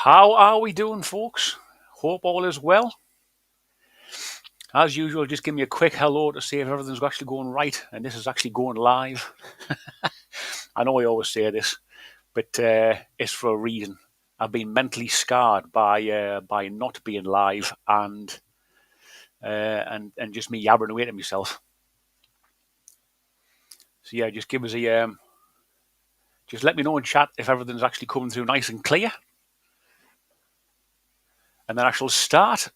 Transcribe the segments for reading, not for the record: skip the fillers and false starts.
How are we doing, folks? Hope all is well. As usual, just give me a quick hello to see if everything's actually going right, and this is actually going live. I know I always say this, but it's for a reason. I've been mentally scarred by not being live and just me yabbering away to myself. So yeah, just give us a just let me know in chat if everything's actually coming through nice and clear, and then I shall start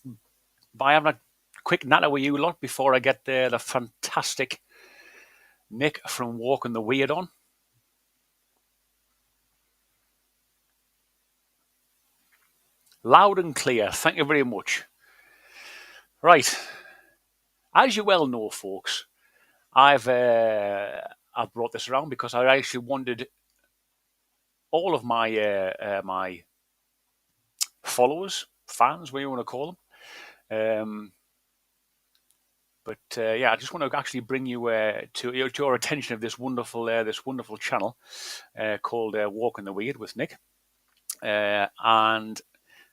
by having a quick natter with you lot before I get the fantastic Nick from Walking the Wyrd on. Loud and clear. Thank you very much. Right. As you well know, folks, I've brought this around because I actually wanted all of my followers, fans, what you want to call them. Yeah, I just want to actually bring you to your attention of this wonderful channel called Walking the Wyrd with Nick, and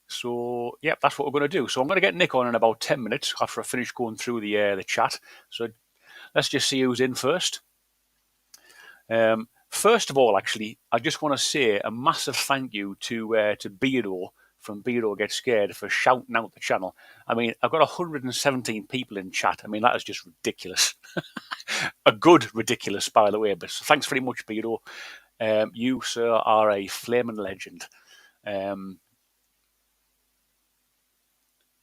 so yeah, that's what we're going to do. So I'm going to get Nick on in about 10 minutes after I finish going through the chat. So let's just see who's in first. First of all, actually, I just want to say a massive thank you to Beardo from Beardo Get Scared for shouting out the channel. I mean, I've got 117 people in chat. I mean, that is just ridiculous. A good ridiculous, by the way. But thanks very much, Beardo. You, sir, are a flaming legend.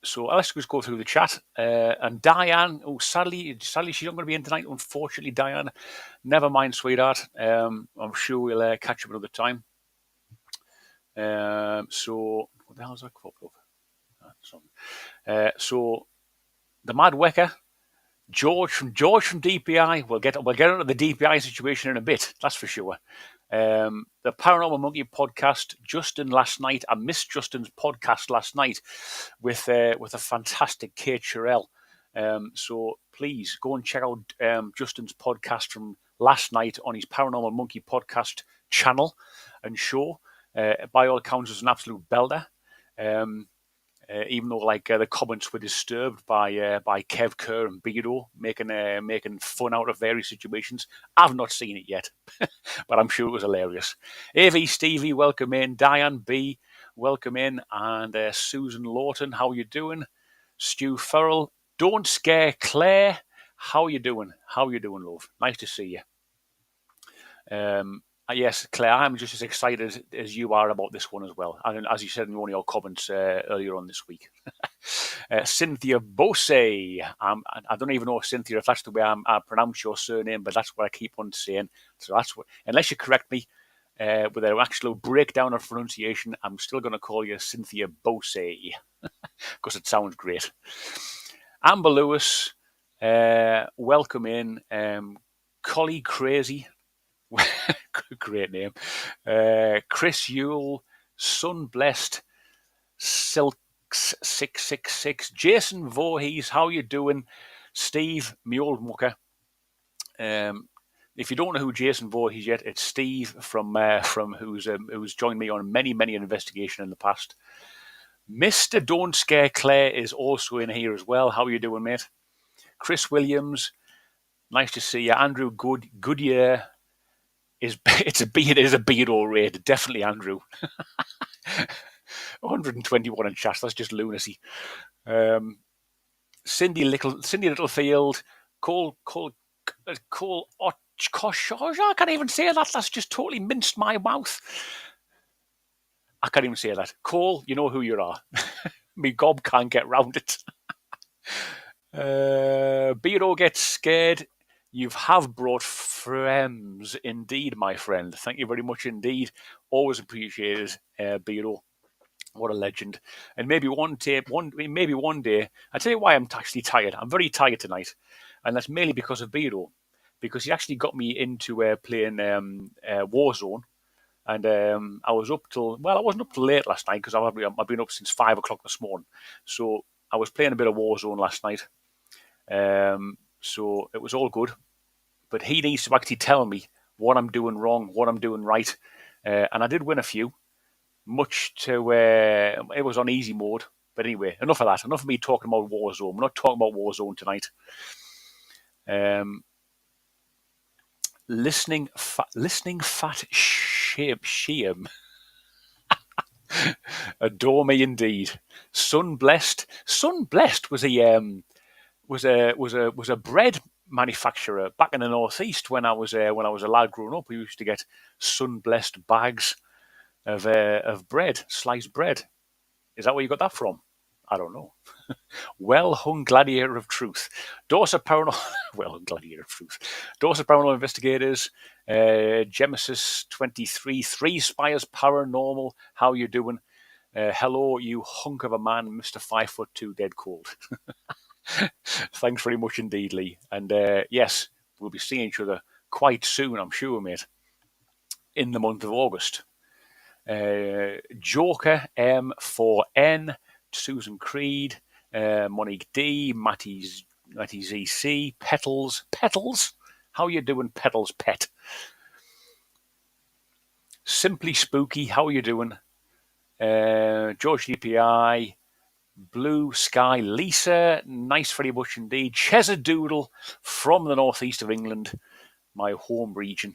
So let's just go through the chat. And Diane, sadly she's not going to be in tonight. Unfortunately, Diane, never mind, sweetheart. I'm sure we'll catch up another time. So what the hell is that cropped up? So the Mad Wecker, George from DPI. We'll get into the DPI situation in a bit. That's for sure. The Paranormal Monkey podcast, Justin last night. I missed Justin's podcast last night with a fantastic Kate Sherrill. So please go and check out Justin's podcast from last night on his Paranormal Monkey podcast channel and show. By all accounts, it's an absolute belter. Even though the comments were disturbed by Kev Kerr and Beardo making fun out of various situations. I've not seen it yet, but I'm sure it was hilarious. AV Stevie, welcome in. Diane B, welcome in. And Susan Lawton, how you doing? Stu Farrell, Don't Scare Claire, how you doing? How you doing, love? Nice to see you. Yes, Claire, I'm just as excited as you are about this one as well. And as you said in one of your comments earlier on this week. Cynthia Bose. I don't even know, Cynthia, if that's the way I pronounce your surname, but that's what I keep on saying. So that's what, unless you correct me with an actual breakdown of pronunciation, I'm still going to call you Cynthia Bose because it sounds great. Amber Lewis, welcome in. Collie Crazy. Great name. Chris Yule, Sun Blessed, Silks 666, Jason Voorhees, how you doing? Steve, me old mucker. If you don't know who Jason Voorhees yet, it's Steve from who's joined me on many investigation in the past. Mr. Don't Scare Claire is also in here as well. How you doing, mate? Chris Williams, nice to see you. Andrew Goodyear. It is a Beardo raid, definitely, Andrew. 121 in chat, that's just lunacy. Cindy Littlefield, Cole Kosh, I can't even say that. That's just totally minced my mouth. I can't even say that. Cole, you know who you are. Me gob can't get round it. Beardo Gets Scared. You have brought friends indeed, my friend. Thank you very much indeed. Always appreciated, Beardo. What a legend. And maybe one day, I tell you why I'm actually tired. I'm very tired tonight. And that's mainly because of Beardo. Because he actually got me into playing Warzone. And I was up till, I wasn't up till late last night because I've been up since 5 o'clock this morning. So I was playing a bit of Warzone last night. So it was all good. But he needs to actually tell me what I'm doing wrong, what I'm doing right. And I did win a few. much to it was on easy mode. But anyway, enough of that. Enough of me talking about Warzone. We're not talking about Warzone tonight. Listening fat shame. Adore me indeed. Sun blessed was a bread manufacturer back in the northeast when I was a lad growing up. We used to get sun blessed bags of bread, sliced bread. Is that where you got that from? I don't know. Well hung gladiator of truth. Dorset Paranormal. Well hung gladiator of truth. Dorset Paranormal Investigators. Genesis 23. Three Spires Paranormal. How you doing? Hello, you hunk of a man, Mr. 5'2", dead cold. Thanks very much indeed, Lee. And yes, we'll be seeing each other quite soon, I'm sure, mate, in the month of August. Joker M4N, Susan Creed, Monique D, Matty ZC, Petals. How you doing, Petals Pet? Simply Spooky, how you doing? George DPI, Blue Sky Lisa, nice very much indeed. Chesadoodle from the northeast of England, my home region.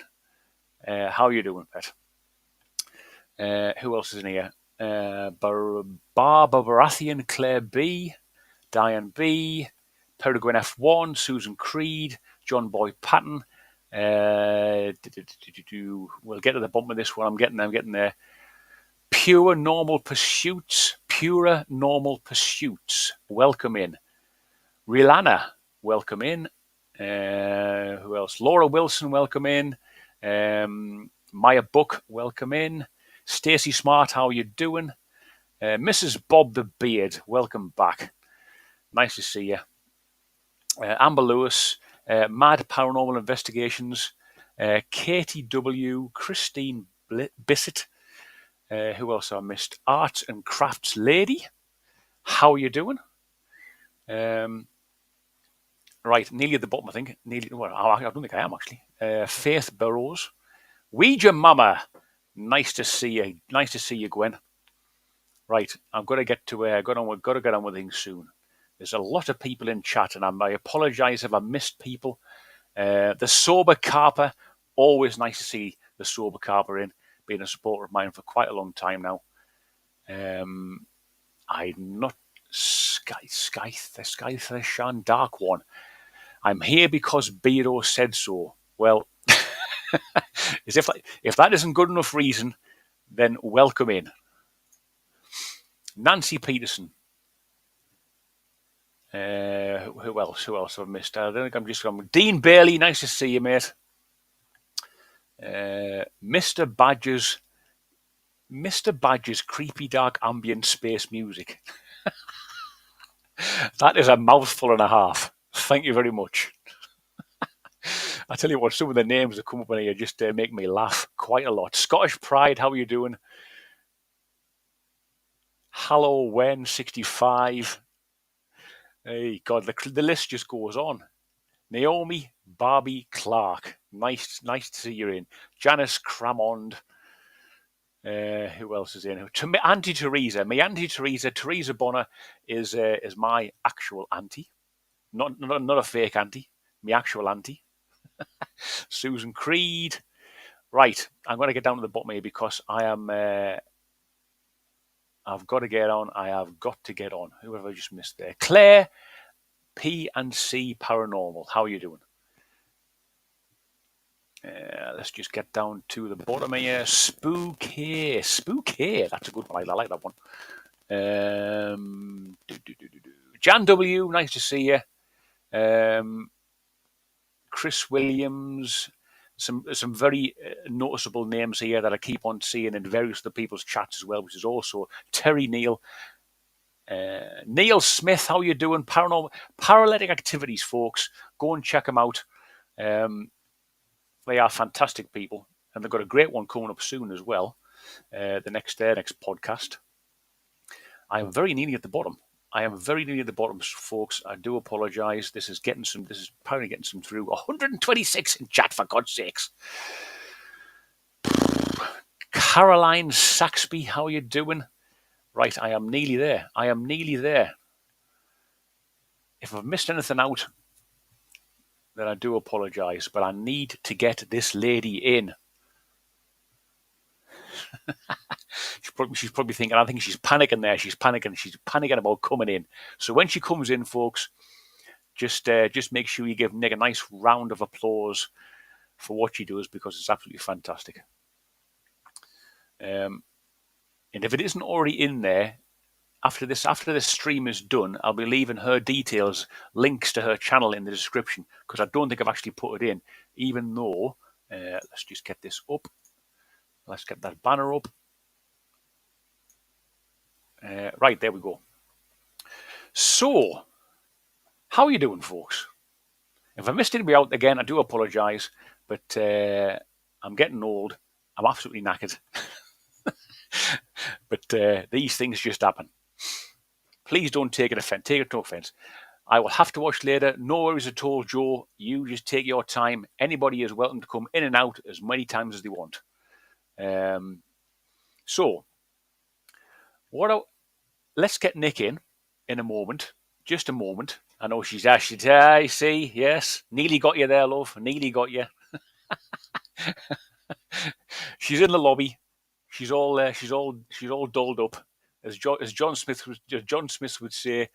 How you doing, Pet? Who else is in here? Barbara Baratheon, Claire B, Diane B, Peregrine F1, Susan Creed, John Boy Patton. We'll get to the bottom of this one. I'm getting there. Purer Normal Pursuits. Welcome in. Rilana, welcome in. Who else? Laura Wilson, welcome in. Maya Book, welcome in. Stacey Smart, how you doing? Mrs. Bob the Beard, welcome back. Nice to see you. Amber Lewis, Mad Paranormal Investigations, Katie W, Christine Bissett. Who else I missed? Arts and Crafts Lady, how you doing? Right, nearly at the bottom, I think. Well, I don't think I am actually. Faith Burrows, Ouija Mama, nice to see you. Nice to see you, Gwen. Right, I've got to get to get on with things soon. There's a lot of people in chat, and I apologise if I missed people. The Sober Carper, always nice to see the Sober Carper in. Been a supporter of mine for quite a long time now. I'm not Skytheshan Dark One. I'm here because Beardo said so. Well, if that isn't good enough reason, then welcome in. Nancy Peterson. Who else have I missed? I don't think I'm just going. Dean Bailey, nice to see you, mate. Mr. Badger's creepy dark ambient space music. That is a mouthful and a half. Thank you very much. I tell you what, some of the names that come up in here just make me laugh quite a lot. Scottish Pride, how are you doing? Halloween 65. Hey, God, the list just goes on. Naomi Barbie Clark, nice to see you in. Janice Cramond. Who else is in? Auntie Teresa. My Auntie Teresa, Teresa Bonner, is my actual auntie, not a fake auntie. My actual auntie. Susan Creed. Right, I'm going to get down to the bottom here because I am. I've got to get on. I have got to get on. Who have I just missed there? Claire P&C Paranormal. How are you doing? Let's just get down to the bottom here. Spooky. That's a good one. I like that one. Jan W. Nice to see you. Chris Williams. Some very noticeable names here that I keep on seeing in various other people's chats as well, which is also Terry Neal. Neil Smith, how you doing? Paralytic Activities, folks. Go and check them out. They are fantastic people, and they've got a great one coming up soon as well. The next podcast. I am very nearly at the bottom. Folks. I do apologise. This is apparently getting some through. 126 in chat, for God's sakes. Caroline Saxby, how are you doing? Right, I am nearly there. If I've missed anything out, then I do apologise, but I need to get this lady in. She's probably thinking, I think she's panicking there. She's panicking about coming in. So when she comes in, folks, just make sure you give Nick a nice round of applause for what she does, because it's absolutely fantastic. And if it isn't already in there, after this stream is done, I'll be leaving her details, links to her channel in the description, because I don't think I've actually put it in, even though, let's just get this up. Let's get that banner up. Right, there we go. So, how are you doing, folks? If I missed anybody out again, I do apologise, but I'm getting old. I'm absolutely knackered. But these things just happen. Please don't take it no offence. I will have to watch later. No worries at all, Joe. You just take your time. Anybody is welcome to come in and out as many times as they want. So, let's get Nick in a moment. Just a moment. I know she's actually, I see, yes. Nearly got you there, love. Nearly got you. She's in the lobby. She's all dolled up. As John Smith would say,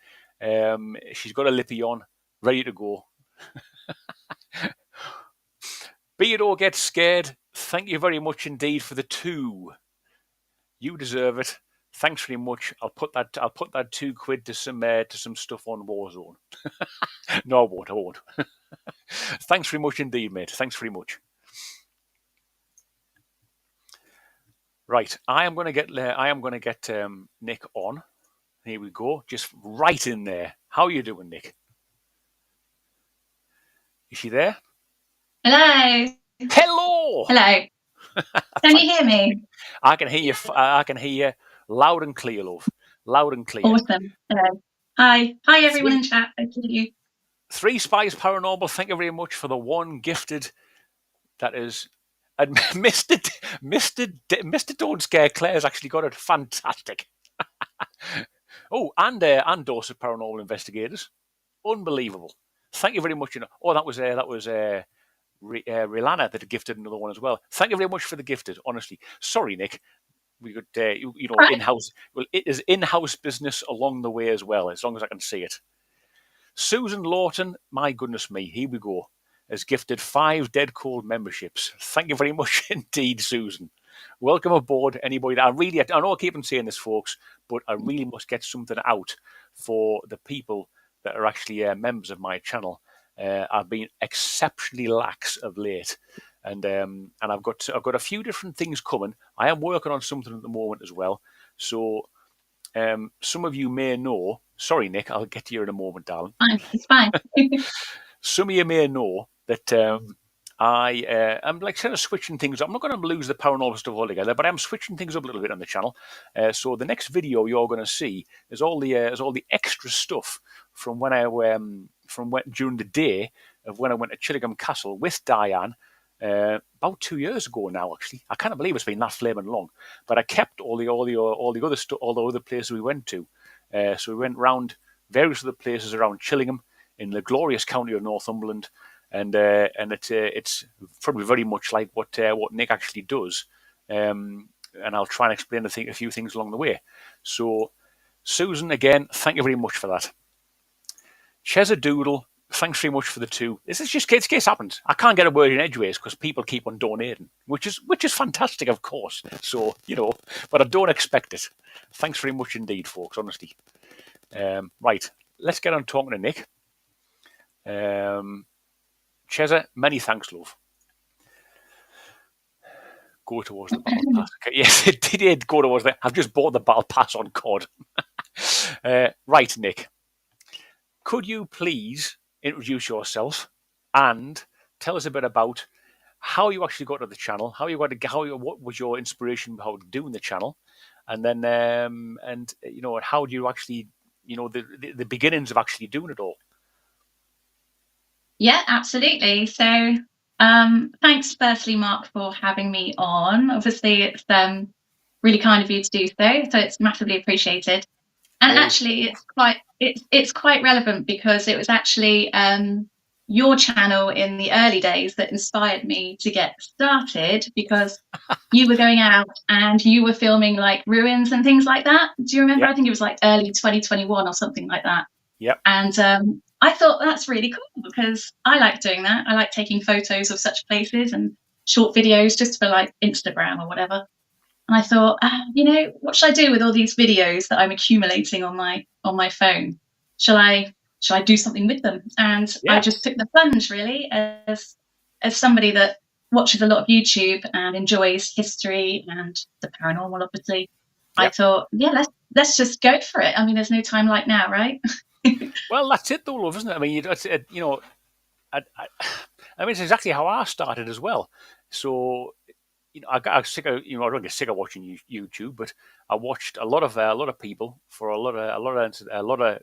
she's got a lippy on, ready to go. Be it or get scared. Thank you very much indeed for the 2. You deserve it. Thanks very much. I'll put that £2 to some stuff on Warzone. No, I won't. Thanks very much indeed, mate. Thanks very much. Right, I am going to get Nick on. Here we go, just right in there. How are you doing, Nick? Is she there? Hello. Hello. Hello. Can you hear me? I can hear you. I can hear you loud and clear, love. Loud and clear. Awesome. Hello. Hi everyone in chat. Thank you. 3 Spies Paranormal. Thank you very much for the 1 gifted. That is, and Mr. Don't Scare Claire's actually got it. Fantastic. Oh, and Dorset Paranormal Investigators. Unbelievable. Thank you very much. Oh, that was Rilana that gifted another one as well. Thank you very much for the gifted. Honestly, sorry, Nick. We could, right. In-house. Well, it is in-house business along the way as well, as long as I can see it. Susan Lawton, my goodness me, here we go, has gifted 5 Dead Cold memberships. Thank you very much indeed, Susan. Welcome aboard, anybody. I know I keep on saying this, folks, but I really must get something out for the people that are actually members of my channel. I've been exceptionally lax of late, and I've got a few different things coming. I am working on something at the moment as well. So some of you may know. Sorry, Nick, I'll get to you in a moment, darling. It's fine. Some of you may know that I'm like kind of switching things up. I'm not going to lose the paranormal stuff altogether, but I'm switching things up a little bit on the channel. So the next video you're going to see is all the extra stuff from when during the day of when I went to Chillingham Castle with Diane about 2 years ago now. Actually, I can't believe it's been that flaming long. But I kept all the other stuff, all the other places we went to. So we went round various other places around Chillingham in the glorious county of Northumberland. And it's probably very much like what Nick actually does, and I'll try and explain a few things along the way. So, Susan, again, thank you very much for that. Chesadoodle, thanks very much for the 2. This is just case happens. I can't get a word in edgeways because people keep on donating, which is fantastic, of course. So but I don't expect it. Thanks very much indeed, folks. Honestly, right. Let's get on talking to Nick. Chesa, many thanks, love. Go towards the battle pass. Okay, yes, it did go towards that. I've just bought the battle pass on COD. Right, Nick. Could you please introduce yourself and tell us a bit about how you actually got to the channel, what was your inspiration about doing the channel, and then how do you actually the beginnings of actually doing it all? Yeah, absolutely. So Thanks, firstly, Mark, for having me on. Obviously, it's really kind of you to do so it's massively appreciated. And Hey. actually, it's quite relevant because it was actually your channel in the early days that inspired me to get started, because you were going out and you were filming like ruins and things like that. Do you remember? Yep. I think it was like early 2021 or something like that. Yep. And I thought that's really cool because I like doing that. I like taking photos of such places and short videos just for like Instagram or whatever. And I thought, what should I do with all these videos that I'm accumulating on my phone? Shall I do something with them? And I Yeah. just took the plunge, really, as somebody that watches a lot of YouTube and enjoys history and the paranormal, obviously. I Yep. thought, yeah, let's just go for it. I mean, there's no time like now, right? Well, that's it, though, love, isn't it? I mean, I mean, it's exactly how I started as well. So, I got sick of, I don't get sick of watching YouTube, but I watched a lot of people for a lot of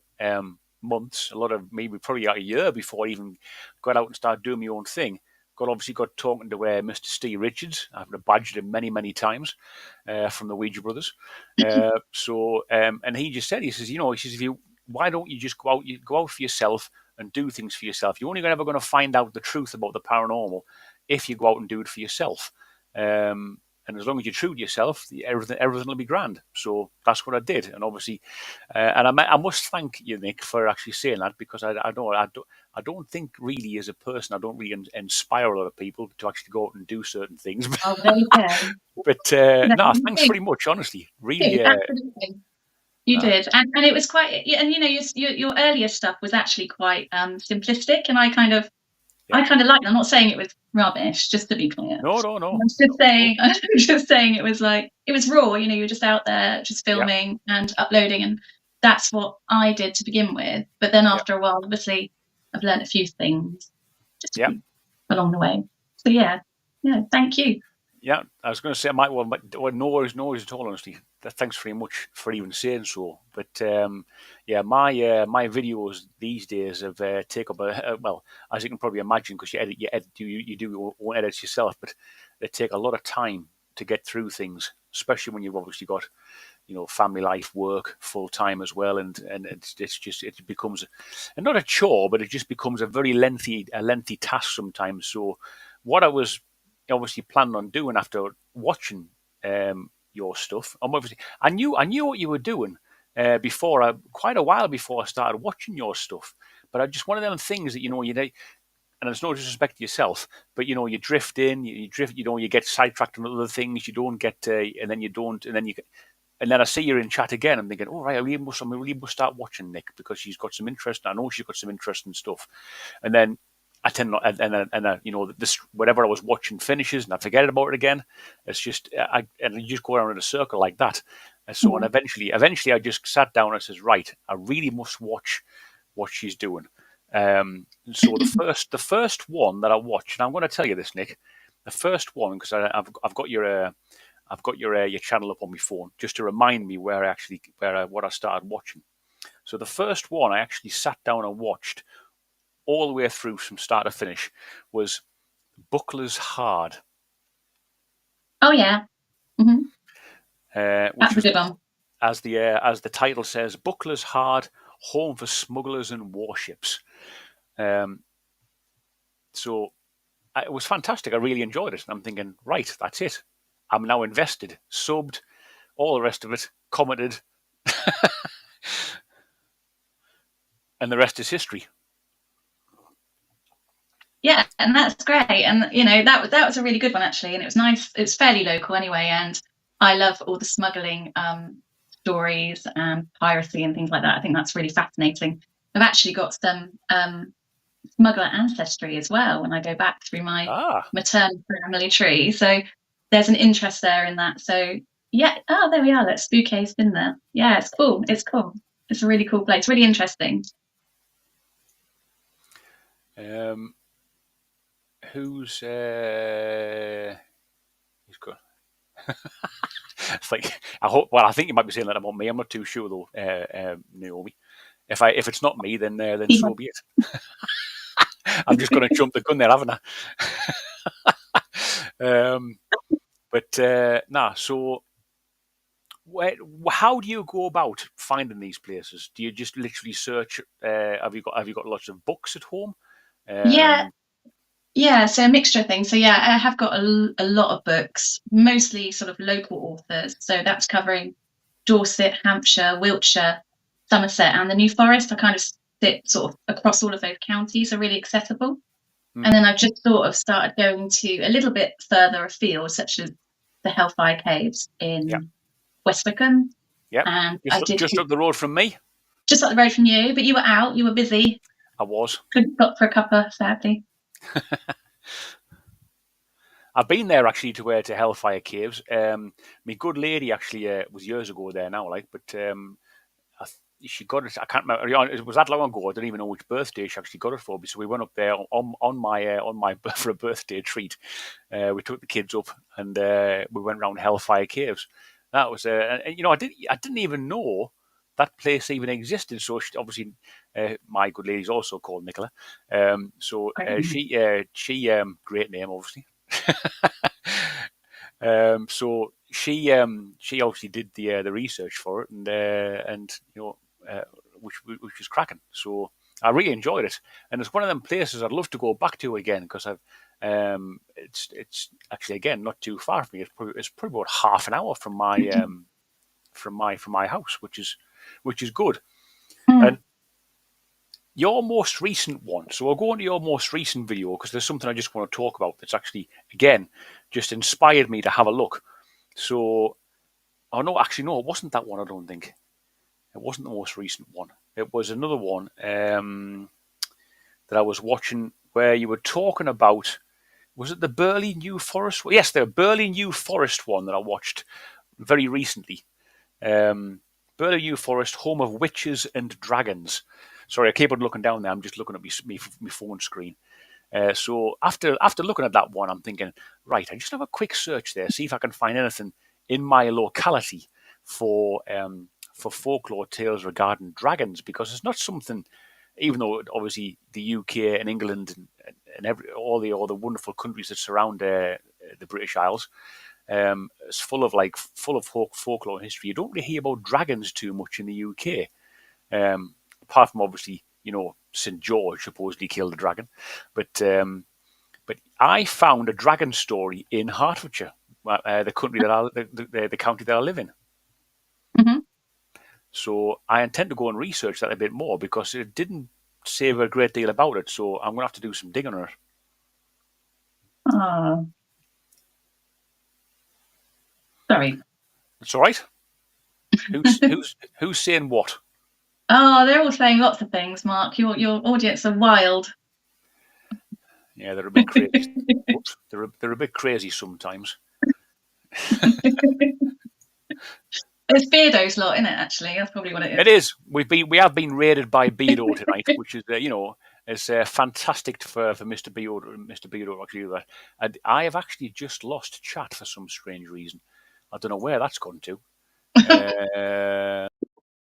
months, maybe probably a year before I even got out and started doing my own thing. Got talking to Mr. Steve Richards. I've badged him many times from the Ouija Brothers. And he just said, he says, why don't you just go out for yourself and do things for yourself? You're only ever going to find out the truth about the paranormal if you go out and do it for yourself. And as long as you're true to yourself, everything will be grand. So that's what I did, and obviously, and I must thank you, Nick, for actually saying that, because I don't think really as a person I don't really inspire a lot of people to actually go out and do certain things. Oh, there you go. But No, no, you thanks did. very much, honestly. You Really, did, absolutely. You no, did, and it was quite, and your earlier stuff was actually quite simplistic, and yeah, I kind of liked it. I'm not saying it was rubbish, just to be clear. no, no, I no, was just no, no, saying, I was just saying it was like it was raw. You're just out there, just yeah, filming and uploading, and that's what I did to begin with. But then yeah, after a while, obviously, I've learned a few things just yeah. along the way. So yeah, thank you. Yeah, I was going to say, I might well, no worries at all, honestly. Thanks very much for even saying so. But yeah, my videos these days have take up well, as you can probably imagine, because you do your own edits yourself, but they take a lot of time to get through things, especially when you've obviously got family life, work, full time as well, and it becomes not a chore, but it just becomes a very lengthy task sometimes. So what I was obviously planning on doing after watching your stuff, obviously I knew what you were doing quite a while before I started watching your stuff, but I just one of them things that and it's no disrespect to yourself, but you drift in, you drift, you get sidetracked on other things, you don't get, and then you don't, and then I see you're in chat again. I'm thinking, oh right, I really must start watching Nick, because she's got some interest. I know she's got some interesting stuff. And then I tend not, and this whatever I was watching finishes, and I forget about it again. It's just, and you just go around in a circle like that. And so, and Yeah. eventually, I just sat down and says, right, I really must watch what she's doing. So the first one that I watched, and I'm going to tell you this, Nick, the first one, because I've got your channel up on my phone just to remind me what I started watching. So the first one I actually sat down and watched all the way through from start to finish was Buckler's Hard, Oh yeah. Hmm. which That's a was good one. as the title says, Buckler's Hard, home for smugglers and warships. Um, so it was fantastic. I really enjoyed it. And I'm thinking, right, that's it. I'm now invested, subbed, all the rest of it, commented, and the rest is history. Yeah, and that's great. And that was a really good one actually, and it was nice. It's fairly local anyway, and I love all the smuggling stories and piracy and things like that. I think that's really fascinating. I've actually got some smuggler ancestry as well when I go back through my Ah, maternal family tree. So there's an interest there in that. So yeah, oh there we are. That spook's in there. Yeah, it's cool. It's cool. It's a really cool place. Really interesting. um, who's he's got. It's like I hope. Well, I think you might be saying that about me. I'm not too sure though, Naomi. If it's not me, then so be it. I'm just going to jump the gun there, haven't I? Um, but nah. So, how do you go about finding these places? Do you just literally search? Have you got lots of books at home? Yeah, Um, yeah. So a mixture of things. So yeah, I have got a lot of books, mostly sort of local authors. So that's covering Dorset, Hampshire, Wiltshire, Somerset, and the New Forest. I kind of sit sort of across all of those counties, are really accessible. hmm, And then I've just sort of started going to a little bit further afield, such as the Hellfire Caves yeah, in West Wickham. yeah. And I Just did just up the road from me. just up the road from you, but you were out, you were busy, I was. couldn't stop for a cuppa, sadly. I've been there actually to Hellfire Caves. My good lady actually was years ago there now, like, but she got it. I can't remember. It was that long ago. I don't even know which birthday she actually got it for. So we went up there on my for a birthday treat. We took the kids up and we went around Hellfire Caves. That was I didn't even know that place even existed. So obviously, my good lady's also called Nicola. So she great name obviously. So she obviously did the research for it, and which was cracking. So I really enjoyed it, and it's one of them places I'd love to go back to again because it's actually again not too far from me. It's probably about half an hour from my house, which is good. Mm. And your most recent one. So I'll go into your most recent video because there's something I just want to talk about that's actually again just inspired me to have a look. So, oh no, actually no, it wasn't that one. I don't think it wasn't the most recent one. It was another one that I was watching where you were talking about. Was it the Burley New Forest? Yes, the Burley New Forest one that I watched very recently. Um, Burley New Forest, home of witches and dragons. Sorry, I keep on looking down there. I'm just looking at my phone screen. So after looking at that one, I'm thinking, right, I just have a quick search there, see if I can find anything in my locality for folklore tales regarding dragons, because it's not something, even though obviously the UK and England and all the wonderful countries that surround the British Isles, it's full of folklore and history. You don't really hear about dragons too much in the UK, apart from obviously St George supposedly killed a dragon, but I found a dragon story in Hertfordshire, the country the county that I live in. Hmm. So I intend to go and research that a bit more because it didn't say a great deal about it. So I'm going to have to do some digging on it. Oh, sorry. It's all right. Who's saying what? Oh, they're all saying lots of things, Mark. Your audience are wild. Yeah, they're a bit crazy. Oops, they're a bit crazy sometimes. It's Beardo's lot, isn't it? Actually, that's probably what it It is. is. We have been raided by Beardo tonight, which is it's fantastic for Mr. Beardo actually. And I have actually just lost chat for some strange reason. I don't know where that's gone to.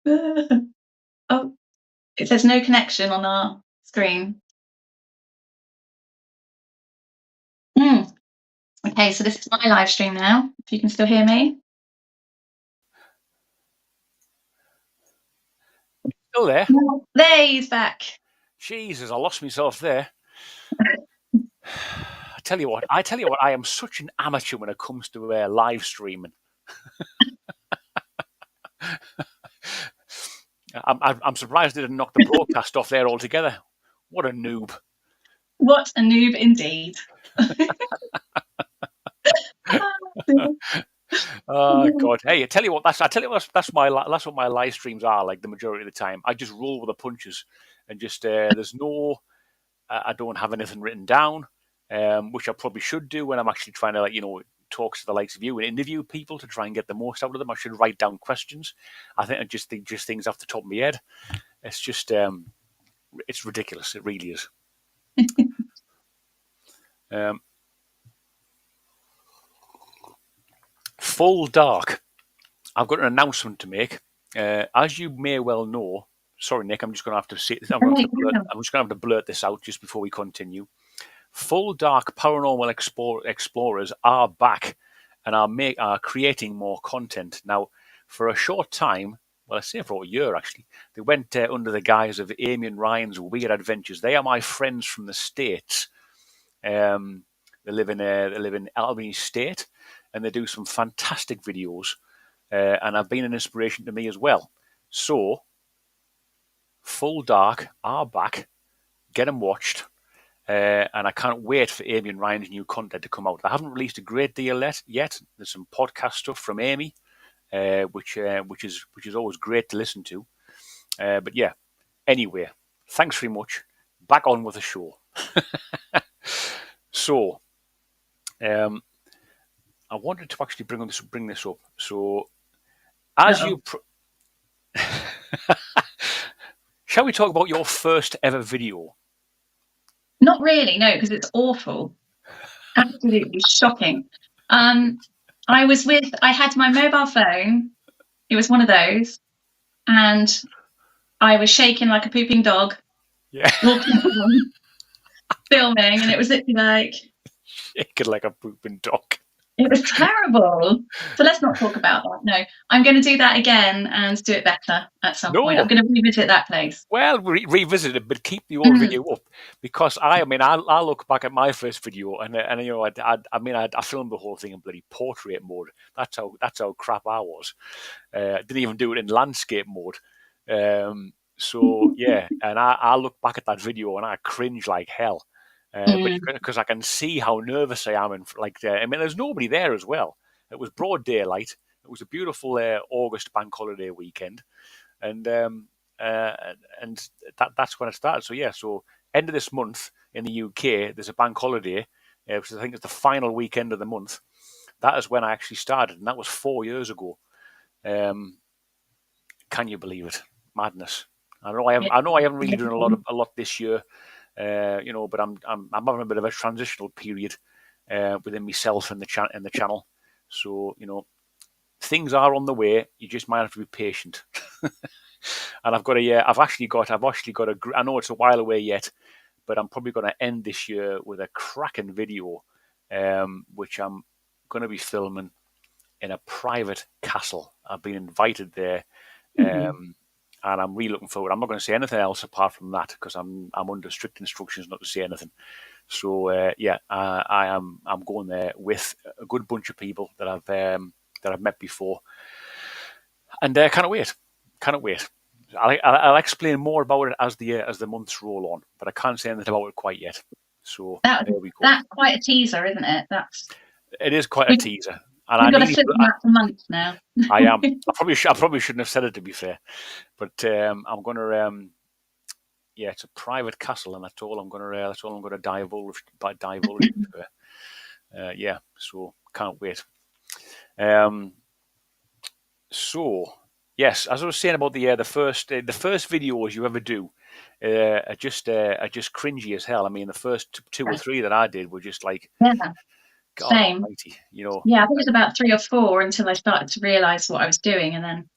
Uh, Oh, it says no connection on our screen. Mm. Okay, so this is my live stream now. If you can still hear me. Still there? No. There, he's back. Jesus, I lost myself there. I tell you what, I am such an amateur when it comes to live streaming. I'm surprised they didn't knock the broadcast off there altogether. What a noob! What a noob indeed. Oh God! Hey, that's what my live streams are like the majority of the time. I just roll with the punches, and just there's no, I don't have anything written down, which I probably should do when I'm actually trying to talk to the likes of you and interview people to try and get the most out of them. I should write down questions. I think I just think just things off the top of my head. It's just it's ridiculous. It really is. Um, Full dark. I've got an announcement to make. As you may well know, sorry, Nick, I'm just going to have to say, I'm just going to have to blurt this out just before we continue. Full Dark Paranormal Explorers are back and are creating more content. Now, for a short time, well, I say for a year actually, they went under the guise of Amy and Ryan's Weird Adventures. They are my friends from the States. They live in Albany State, and they do some fantastic videos, and have been an inspiration to me as well. So, Full Dark are back. Get them watched. And I can't wait for Amy and Ryan's new content to come out. I haven't released a great deal yet. There's some podcast stuff from Amy, which is always great to listen to. But yeah, anyway, thanks very much. Back on with the show. So, I wanted to actually bring this up. So, as Uh-oh. you, shall we talk about your first ever video? Not really, no, because it's awful. Absolutely shocking. I had my mobile phone. It was one of those, and I was shaking like a pooping dog, Yeah, walking along, filming, and it was literally like, shaking like a pooping dog. it was terrible. So let's not talk about that. No, I'm going to do that again and do it better at some point. I'm No, going to revisit that place. well, revisit it, but keep the old video up, because I look back at my first video and you know I filmed the whole thing in bloody portrait mode. That's how crap I was. Didn't even do it in landscape mode. So yeah, and I look back at that video and I cringe like hell. But because I can see how nervous I am, and there's nobody there as well. It was broad daylight. It was a beautiful August bank holiday weekend, and that's when it started. So yeah, so end of this month in the UK, there's a bank holiday, which I think is the final weekend of the month. That is when I actually started, and that was 4 years ago. Can you believe it? Madness. I know I haven't really done a lot this year, but I'm having a bit of a transitional period within myself and the channel. So things are on the way. You just might have to be patient. And I've actually got I know it's a while away yet, but I'm probably going to end this year with a cracking video, which I'm going to be filming in a private castle. I've been invited there, and I'm really looking forward. I'm not going to say anything else apart from that because I'm under strict instructions not to say anything. So I'm going there with a good bunch of people that I've met before, and cannot wait. I'll explain more about it as the months roll on, but I can't say anything about it quite yet. So there we go. That's quite a teaser, isn't it? It is quite a teaser, and You've got to flip them out for months now. I am. I probably shouldn't have said it, to be fair, but I'm gonna. Yeah, it's a private castle, and that's all I'm gonna divulge. Yeah, so can't wait. So yes, as I was saying about the first videos you ever do, are just cringy as hell. I mean, the first two or three that I did were just like, Yeah, God same. Almighty, Yeah, I think it was about 3 or 4 until I started to realise what I was doing, and then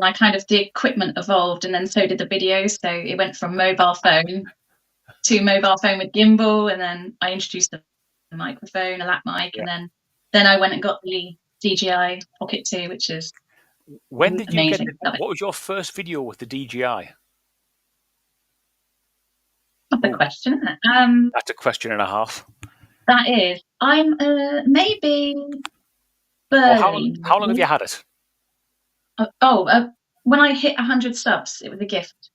I kind of the equipment evolved, and then so did the videos. So it went from mobile phone to mobile phone with gimbal, and then I introduced the microphone, a lap mic, and then I went and got the DJI Pocket 2, which is when did amazing. you get? What was your first video with the DJI? That's a question. That's a question and a half. That is. I'm maybe. How long have you had it? When I hit 100 subs, it was a gift.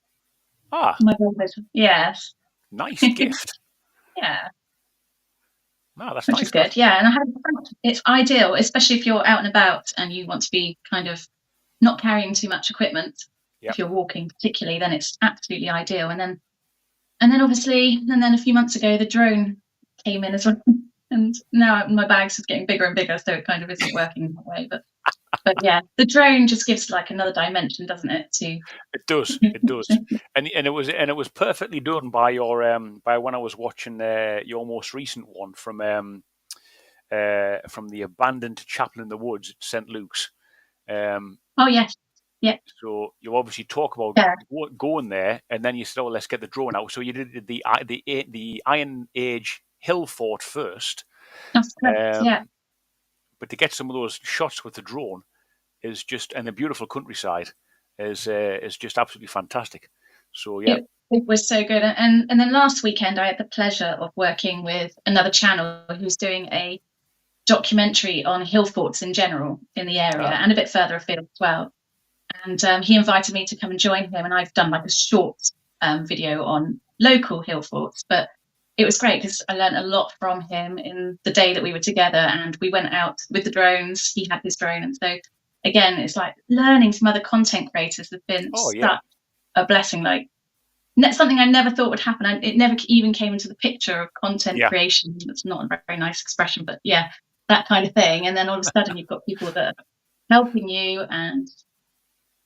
Ah, my brother's. Yes. Nice gift. Yeah. No, that's which nice. is good. Yeah, and it's ideal, especially if you're out and about and you want to be kind of not carrying too much equipment. If you're walking, particularly, then it's absolutely ideal. And then obviously, a few months ago, the drone came in as well. And now my bags are getting bigger and bigger, so it kind of isn't working that way. But yeah, the drone just gives like another dimension, doesn't it? It does, and it was perfectly done by your by when I was watching your most recent one from the abandoned chapel in the woods at St. Luke's. Oh yes, yeah. So you obviously talk about going there, and then you said, "Oh, let's get the drone out." So you did the Iron Age hill fort first. That's correct. Yeah. But to get some of those shots with the drone is just, and the beautiful countryside is just absolutely fantastic. So yeah. It was so good. And then last weekend, I had the pleasure of working with another channel who's doing a documentary on hill forts in general in the area and a bit further afield as well. And he invited me to come and join him. And I've done like a short video on local hill forts. But it was great because I learned a lot from him in the day that we were together. And we went out with the drones. He had his drone. And so, again, it's like learning from other content creators has been such a blessing. Like, something I never thought would happen. It never even came into the picture of content creation. That's not a very nice expression, but yeah, that kind of thing. And then all of a sudden you've got people that are helping you and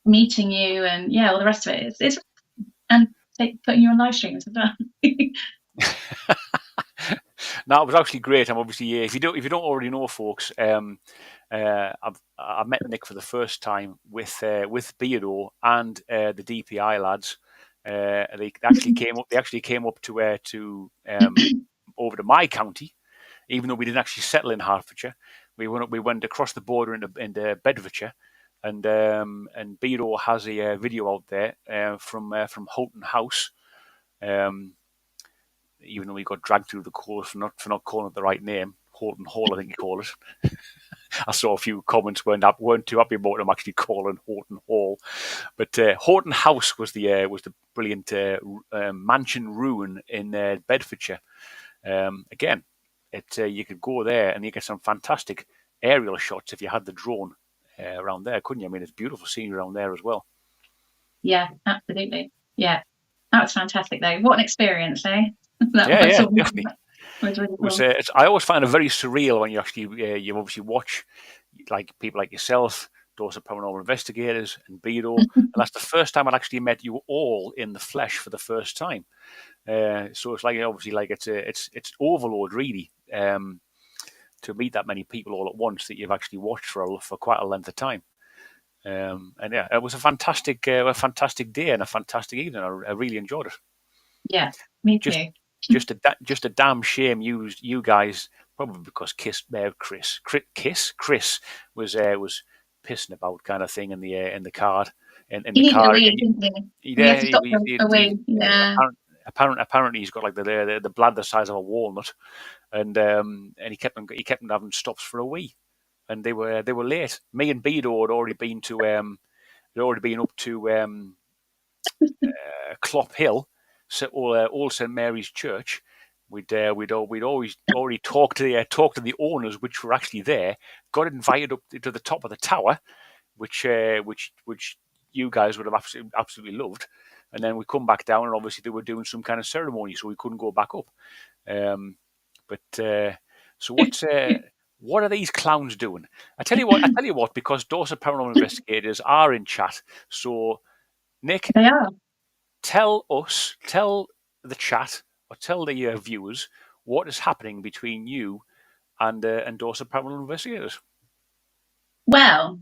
meeting you and all the rest of it. It's and putting you on live streams as well. No, it was actually great. I'm obviously, if you don't already know, folks, I met Nick for the first time with Beardo and the DPI lads. They actually came up to over to my county, even though we didn't actually settle in Hertfordshire. We went across the border into Bedfordshire, and Beardo has a video out there from Houghton House. Even though we got dragged through the course for not calling it the right name, Houghton Hall, I think you call it. I saw a few comments weren't too happy about them actually calling Houghton Hall, but Houghton House was the brilliant mansion ruin in Bedfordshire. Again, you could go there and you get some fantastic aerial shots if you had the drone around there, couldn't you? I mean, it's beautiful scenery around there as well. Yeah, absolutely. Yeah, that was fantastic though. What an experience, eh? Definitely. I always find it very surreal when you actually you obviously watch like people like yourself, Dorset Paranormal Investigators, and Beardo, and that's the first time I'd actually met you all in the flesh for the first time. So it's like obviously like it's overload really to meet that many people all at once that you've actually watched for quite a length of time. And yeah, it was a fantastic day and a fantastic evening. I really enjoyed it. Yeah, me too. Just a damn shame you guys, probably because Chris was pissing about kind of thing in the card in the car. Apparently he's got like the blood the size of a walnut, and he kept on having stops for a wee, and they were late. Me and Beardo had already been up to Clop Hill. So Old St Mary's Church, we'd always already talked to the owners, which were actually there. Got invited up to the top of the tower, which you guys would have absolutely loved. And then we come back down, and obviously they were doing some kind of ceremony, so we couldn't go back up. So what are these clowns doing? I tell you what, because Dorset Paranormal Investigators are in chat. So Nick, they are. Tell the chat, or tell the viewers what is happening between you and Dorset Paranormal Investigators. Well,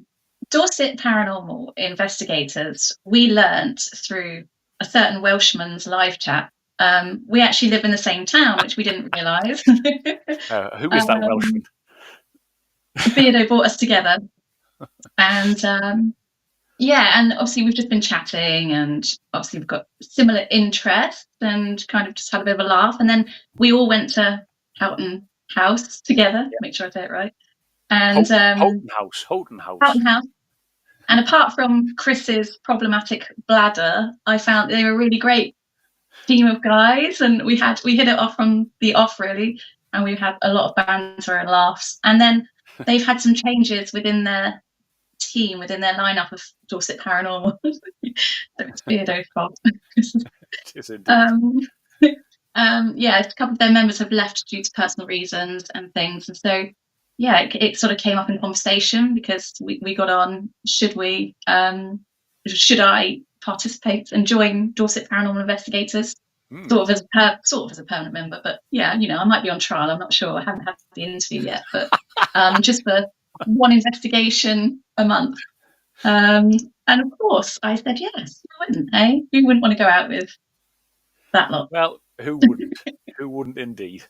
Dorset Paranormal Investigators, we learnt through a certain Welshman's live chat. We actually live in the same town, which we didn't realise. Who is that Welshman? Beardo brought us together. And and obviously we've just been chatting, and obviously we've got similar interests, and kind of just had a bit of a laugh. And then we all went to Houghton House together. Make sure I say it right. And Houghton House. And apart from Chris's problematic bladder, I found they were a really great team of guys, and we hit it off from the off really, and we had a lot of banter and laughs. And then they've had some changes within their team, within their lineup of Dorset Paranormal. So it's Beardo's fault. A couple of their members have left due to personal reasons and things, and so it sort of came up in conversation because we got on. Should I participate and join Dorset Paranormal Investigators? Sort of as a permanent member, but I might be on trial. I'm not sure. I haven't had the interview yet, but just for one investigation a month. And of course, I said yes. I wouldn't, eh? Who wouldn't want to go out with that lot? Well, who wouldn't? Who wouldn't indeed?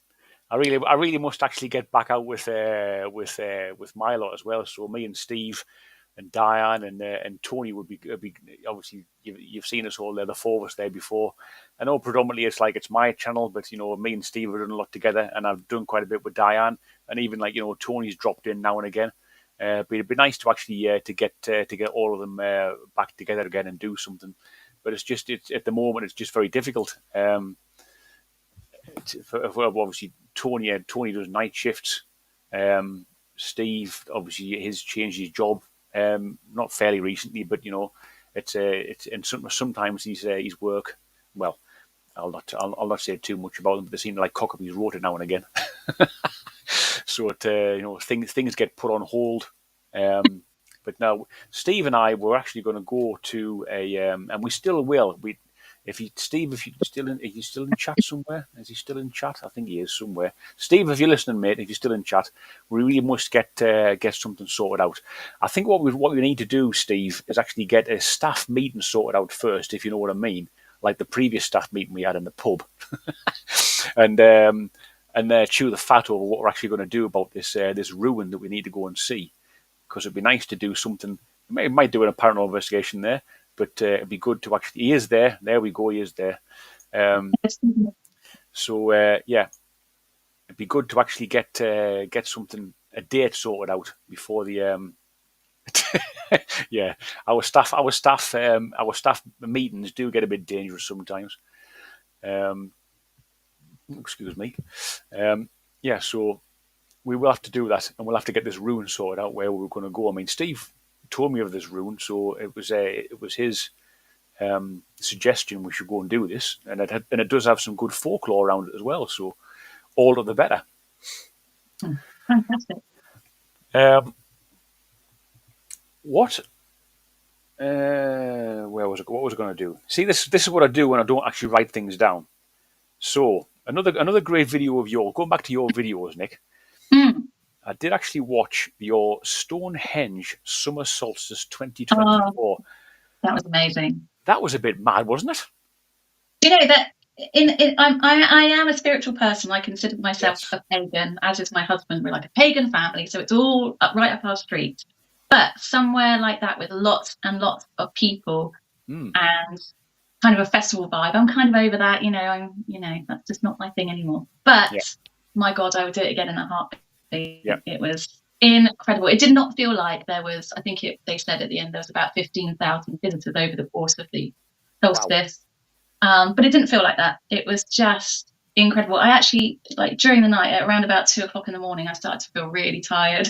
I really must actually get back out with my lot as well. So me and Steve and Diane and Tony would be obviously you've seen us all there, the four of us there before. I know predominantly it's my channel, but me and Steve have done a lot together, and I've done quite a bit with Diane, and even Tony's dropped in now and again. But it'd be nice to actually to get all of them back together again and do something. But it's at the moment it's just very difficult. Obviously Tony does night shifts. Steve obviously has changed his job, not fairly recently, but it's and sometimes his work. Well, I'll not say too much about them, but they seem to like cock up his rota now and again. So things get put on hold. But now Steve and I were actually going to go to and we still will. Steve, if you're still in, are you still in chat somewhere? Is he still in chat? I think he is somewhere. Steve, if you're listening, mate, if you're still in chat, we really must get something sorted out. I think what we need to do, Steve, is actually get a staff meeting sorted out first, if you know what I mean, like the previous staff meeting we had in the pub, and chew the fat over what we're actually going to do about this ruin that we need to go and see, because it'd be nice to do something. We might do a paranormal investigation there. But it'd be good to actually. He is there. There we go. He is there. So yeah, it'd be good to actually get something, a date sorted out before the. Yeah, our staff meetings do get a bit dangerous sometimes. Excuse me. Yeah, so we will have to do that, and we'll have to get this ruin sorted out where we're going to go. I mean, Steve told me of this ruin, so it was his suggestion we should go and do this, and it does have some good folklore around it as well. So all of the better. Fantastic. What? Where was it? What was I going to do? See, this is what I do when I don't actually write things down. So another great video of yours. Going back to your videos, Nick. I did actually watch your Stonehenge Summer Solstice 2024. Oh, that was amazing. That was a bit mad, wasn't it? You know that I am a spiritual person. I consider myself a pagan, as is my husband. We're like a pagan family, so it's all right up our street. But somewhere like that with lots and lots of people and kind of a festival vibe, I'm kind of over that. That's just not my thing anymore. But my God, I would do it again in a heartbeat. Yeah. It was incredible. It did not feel like there was. I think they said at the end there was about 15,000 visitors over the course of the solstice. Wow. But it didn't feel like that. It was just incredible. I actually, like during the night, at around about 2:00 in the morning, I started to feel really tired.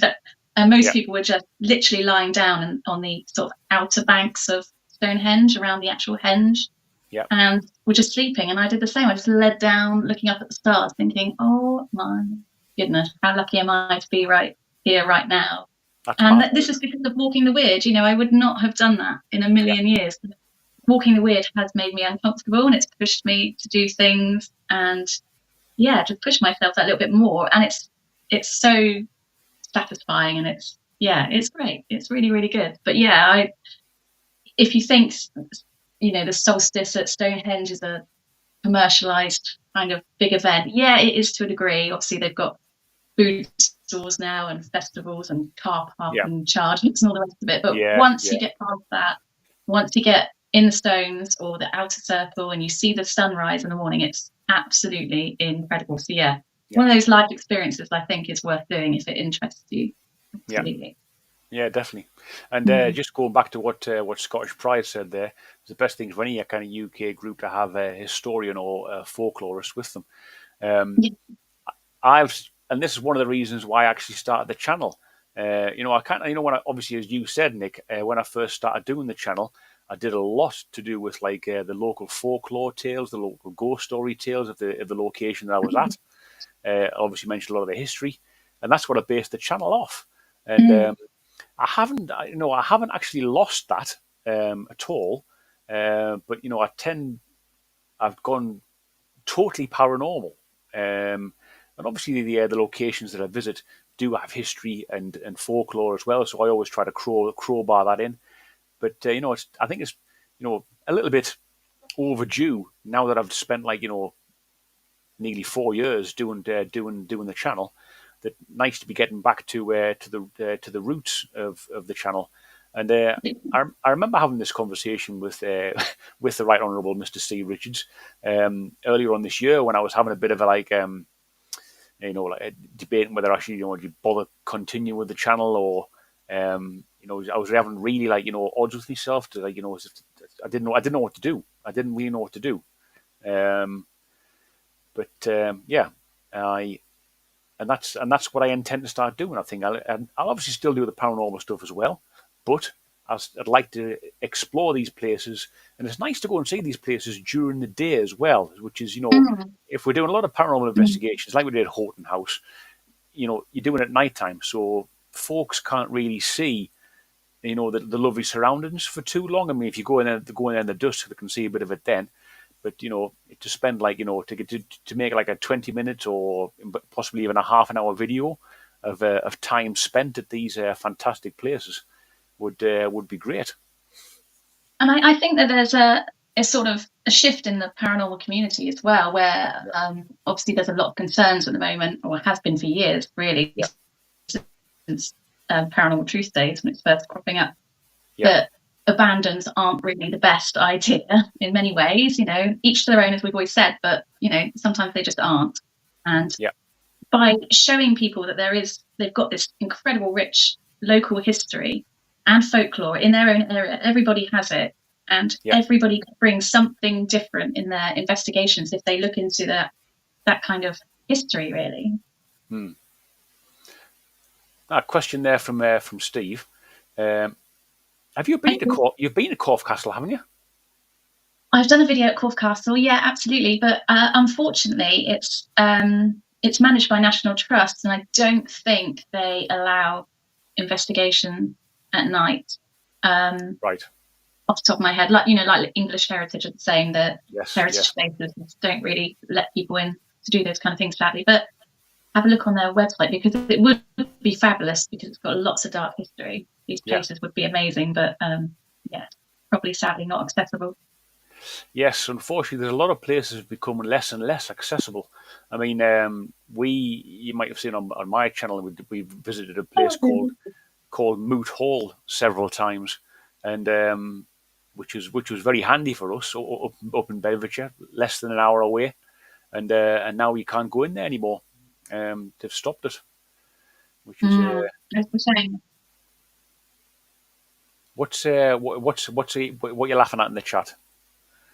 And most people were just literally lying down on the sort of outer banks of Stonehenge, around the actual henge, and were just sleeping. And I did the same. I just led down, looking up at the stars, thinking, "Oh my goodness, how lucky am I to be right here, right now?" This is because of walking the Wyrd. I would not have done that in a million years. Walking the Wyrd has made me uncomfortable, and it's pushed me to do things and just push myself that little bit more. And it's so satisfying, and it's great. It's really, really good. But if you think the solstice at Stonehenge is a commercialized kind of big event, it is to a degree. Obviously they've got food stores now and festivals and car parking charges and all the rest of it, but once you get past that, once you get in the stones or the outer circle and you see the sunrise in the morning, it's absolutely incredible. So one of those life experiences I think is worth doing if it interests you. Absolutely. Yeah, definitely. And just going back to what Scottish Pride said there, it's the best thing for any kind of UK group to have a historian or a folklorist with them. And this is one of the reasons why I actually started the channel. Obviously, as you said, Nick, when I first started doing the channel, I did a lot to do with like the local folklore tales, the local ghost story tales of the location that I was at. Obviously mentioned a lot of the history, and that's what I based the channel off. And I haven't actually lost that at all. But I've gone totally paranormal, and obviously the locations that I visit do have history and folklore as well. So I always try to crowbar that in. But I think it's a little bit overdue now that I've spent 10 nearly 4 years doing the channel. That nice to be getting back to the roots of the channel. And I remember having this conversation with with the Right Honourable Mr. Steve Richards earlier on this year when I was having a bit of a debating whether actually do you bother continue with the channel or I was having really odds with myself to I didn't know what to do. I didn't really know what to do. Yeah, I and that's what I intend to start doing. I think I'll obviously still do the paranormal stuff as well, but I'd like to explore these places, and it's nice to go and see these places during the day as well. Which is, Mm. if we're doing a lot of paranormal investigations, like we did at Horton House, you're doing it at night time, so folks can't really see, the lovely surroundings for too long. I mean, if you go in there in the dusk, they can see a bit of it then. But to spend to make like a 20 minute or possibly even a half an hour video of time spent at these fantastic places would be great. And I think that there's a sort of a shift in the paranormal community as well, where obviously there's a lot of concerns at the moment, or has been for years, really, Yeah. since Paranormal Truth Days when it's first cropping up, Yeah. that abandons aren't really the best idea in many ways. Each to their own, as we've always said, but sometimes they just aren't. And Yeah. by showing people that they've got this incredible, rich local history and folklore in their own area, everybody has it, and Yeah. everybody can bring something different in their investigations if they look into that kind of history, really. A question there from Steve. Have you been to Corf? You've been to Corf Castle, haven't you? I've done a video at Corf Castle, yeah, absolutely, but unfortunately, it's managed by National Trust, and I don't think they allow investigation at night. Right. Off the top of my head, like English Heritage are saying that heritage Yes. places don't really let people in to do those kind of things, sadly. But have a look on their website, because it would be fabulous, because it's got lots of dark history. These places would be amazing, but probably sadly not accessible. Yes, unfortunately, there's a lot of places becoming less and less accessible. I mean, you might have seen on my channel, we visited a place called Moot Hall several times, and which was very handy for us up in Bedfordshire, less than an hour away, and now you can't go in there anymore. They've stopped it, which is That's the shame. what you're laughing at in the chat?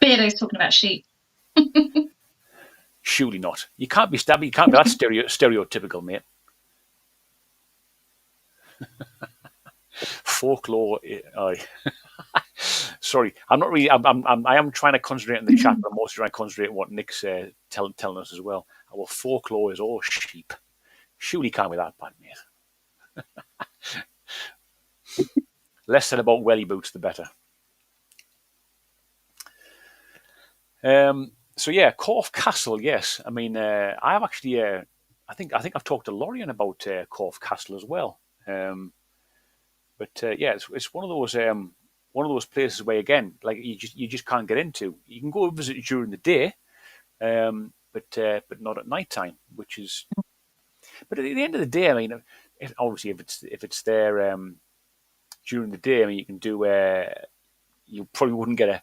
Beardo's talking about sheep. Surely not. You can't be stabbing. You can't be that stereotypical, mate. Folklore. Sorry, I'm not really. I am trying to concentrate on the chat, but I'm also trying to concentrate on what Nick's telling us as well. Our folklore is all sheep. Surely can't be that bad, mate. Less said about welly boots, the better. So yeah, Corf Castle. Yes, I mean, I have actually. I think I've talked to Lorian about Corf Castle as well. But yeah, it's one of those places where, again, like you just can't get into. You can go visit during the day, but not at night time. Which is, but at the end of the day, I mean, obviously if it's there during the day, I mean, you can do. You probably wouldn't get a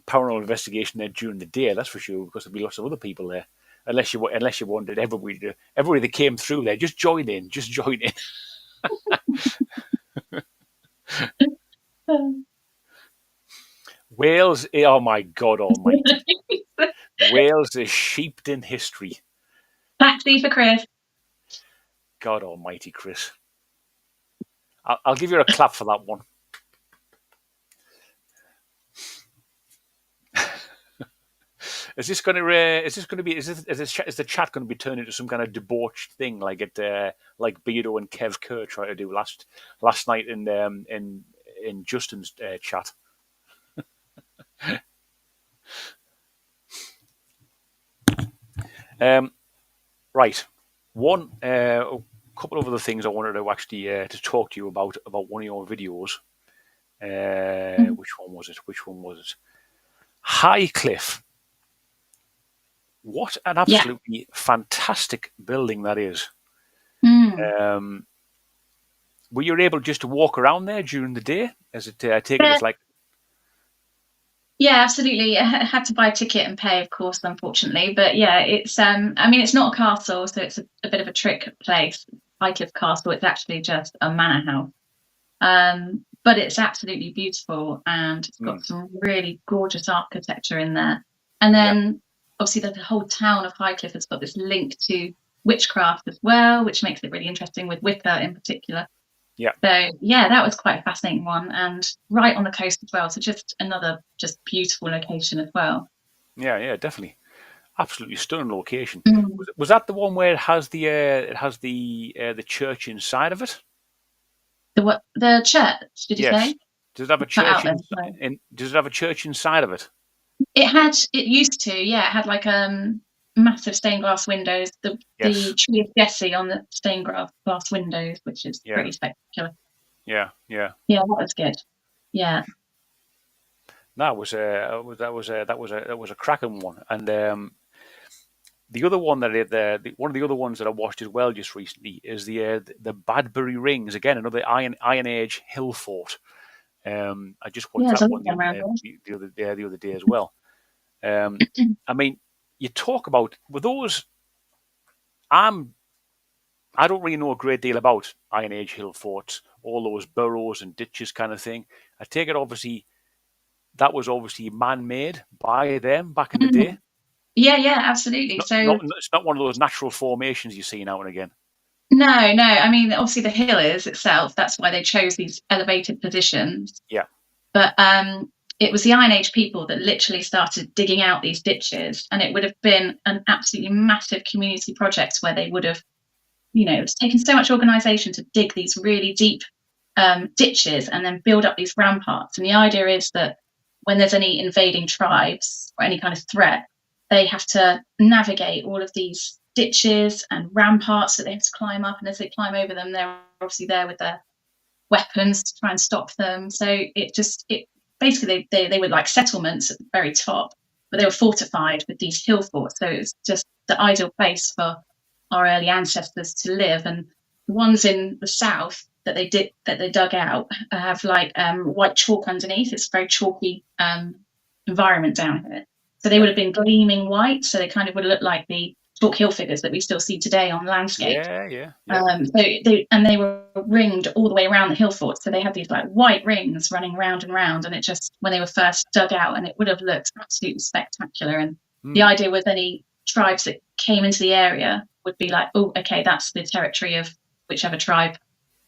paranormal investigation there during the day. That's for sure, because there'd be lots of other people there. Unless you wanted everybody that came through there, just join in. Wales, oh my God almighty. Wales is sheeped in history. Taxi for Chris. God almighty, Chris. I'll give you a clap for that one. Is the chat going to be turned into some kind of debauched thing like Beardo and Kev Kerr tried to do last night in Justin's chat? Right. A couple of other things I wanted to actually to talk to you about one of your videos. Which one was it? High Cliff. What an Yeah. absolutely fantastic building that is. Mm. Um, were you able just to walk around there during the day? As it, I take it Yeah, as like, yeah, absolutely. I had to buy a ticket and pay, of course, unfortunately. But yeah, it's I mean, it's not a castle, so it's a bit of a trick place. Highcliffe Castle, it's actually just a manor house. But it's absolutely beautiful, and it's got mm, some really gorgeous architecture in there. And yeah, then obviously the whole town of Highcliffe has got this link to witchcraft as well, which makes it really interesting with Wicca in particular. yeah, So yeah, that was quite a fascinating one, and right on the coast as well. So just another just beautiful location as well. yeah, definitely. Absolutely stunning location. Mm. Was that the one where it has the church inside of it? The church? Did you Yes. say? Does it have a Cut church out then. No. does it have a church inside of it? It used to, yeah. It had like massive stained glass windows. The Yes. tree of Jesse on the stained glass windows, which is Yeah. pretty spectacular. Yeah. Yeah, that was good. Yeah. That was that was a cracking one. And the other one one of the other ones that I watched as well just recently is the Badbury Rings, again another Iron Age hill fort. I just Yeah, watched there's a that lot of one them around the other day as well. there. I mean, you talk about with those. I'm I don't really know a great deal about Iron Age hill forts, all those burrows and ditches kind of thing. I take it obviously that was obviously man-made by them back in the day. Mm. Yeah, yeah, absolutely. So It's not one of those natural formations you see now and again. no, no. I mean, obviously the hill is itself. That's why they chose these elevated positions. Yeah, But it was the Iron Age people that literally started digging out these ditches, and it would have been an absolutely massive community project where they would have, it's taken so much organisation to dig these really deep ditches and then build up these ramparts. And the idea is that when there's any invading tribes or any kind of threat, they have to navigate all of these ditches and ramparts that they have to climb up. And as they climb over them, they're obviously there with their weapons to try and stop them. So it basically they were like settlements at the very top, but they were fortified with these hill forts. So it's just the ideal place for our early ancestors to live. And the ones in the south that they dug out have like white chalk underneath. It's a very chalky environment down here. So they yeah, would have been gleaming white. So they kind of would look like the chalk hill figures that we still see today on landscape. yeah, They were ringed all the way around the hill fort, so they had these like white rings running round and round, and it just when they were first dug out, and it would have looked absolutely spectacular. And the mm, idea was any tribes that came into the area would be like, oh, okay, that's the territory of whichever tribe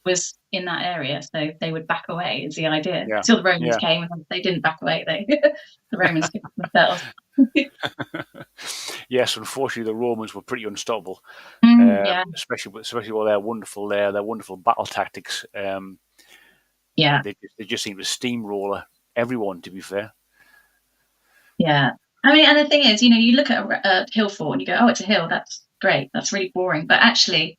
was in that area, so they would back away. Is the idea yeah, until the Romans yeah. came, and they didn't back away. The Romans took it themselves. Yes, unfortunately, the Romans were pretty unstoppable, Yeah, especially with their wonderful battle tactics. yeah. They just seem to steamroller everyone. To be fair, Yeah. I mean, and the thing is, you look at a hill fort and you go, oh, it's a hill. That's great. That's really boring. But actually,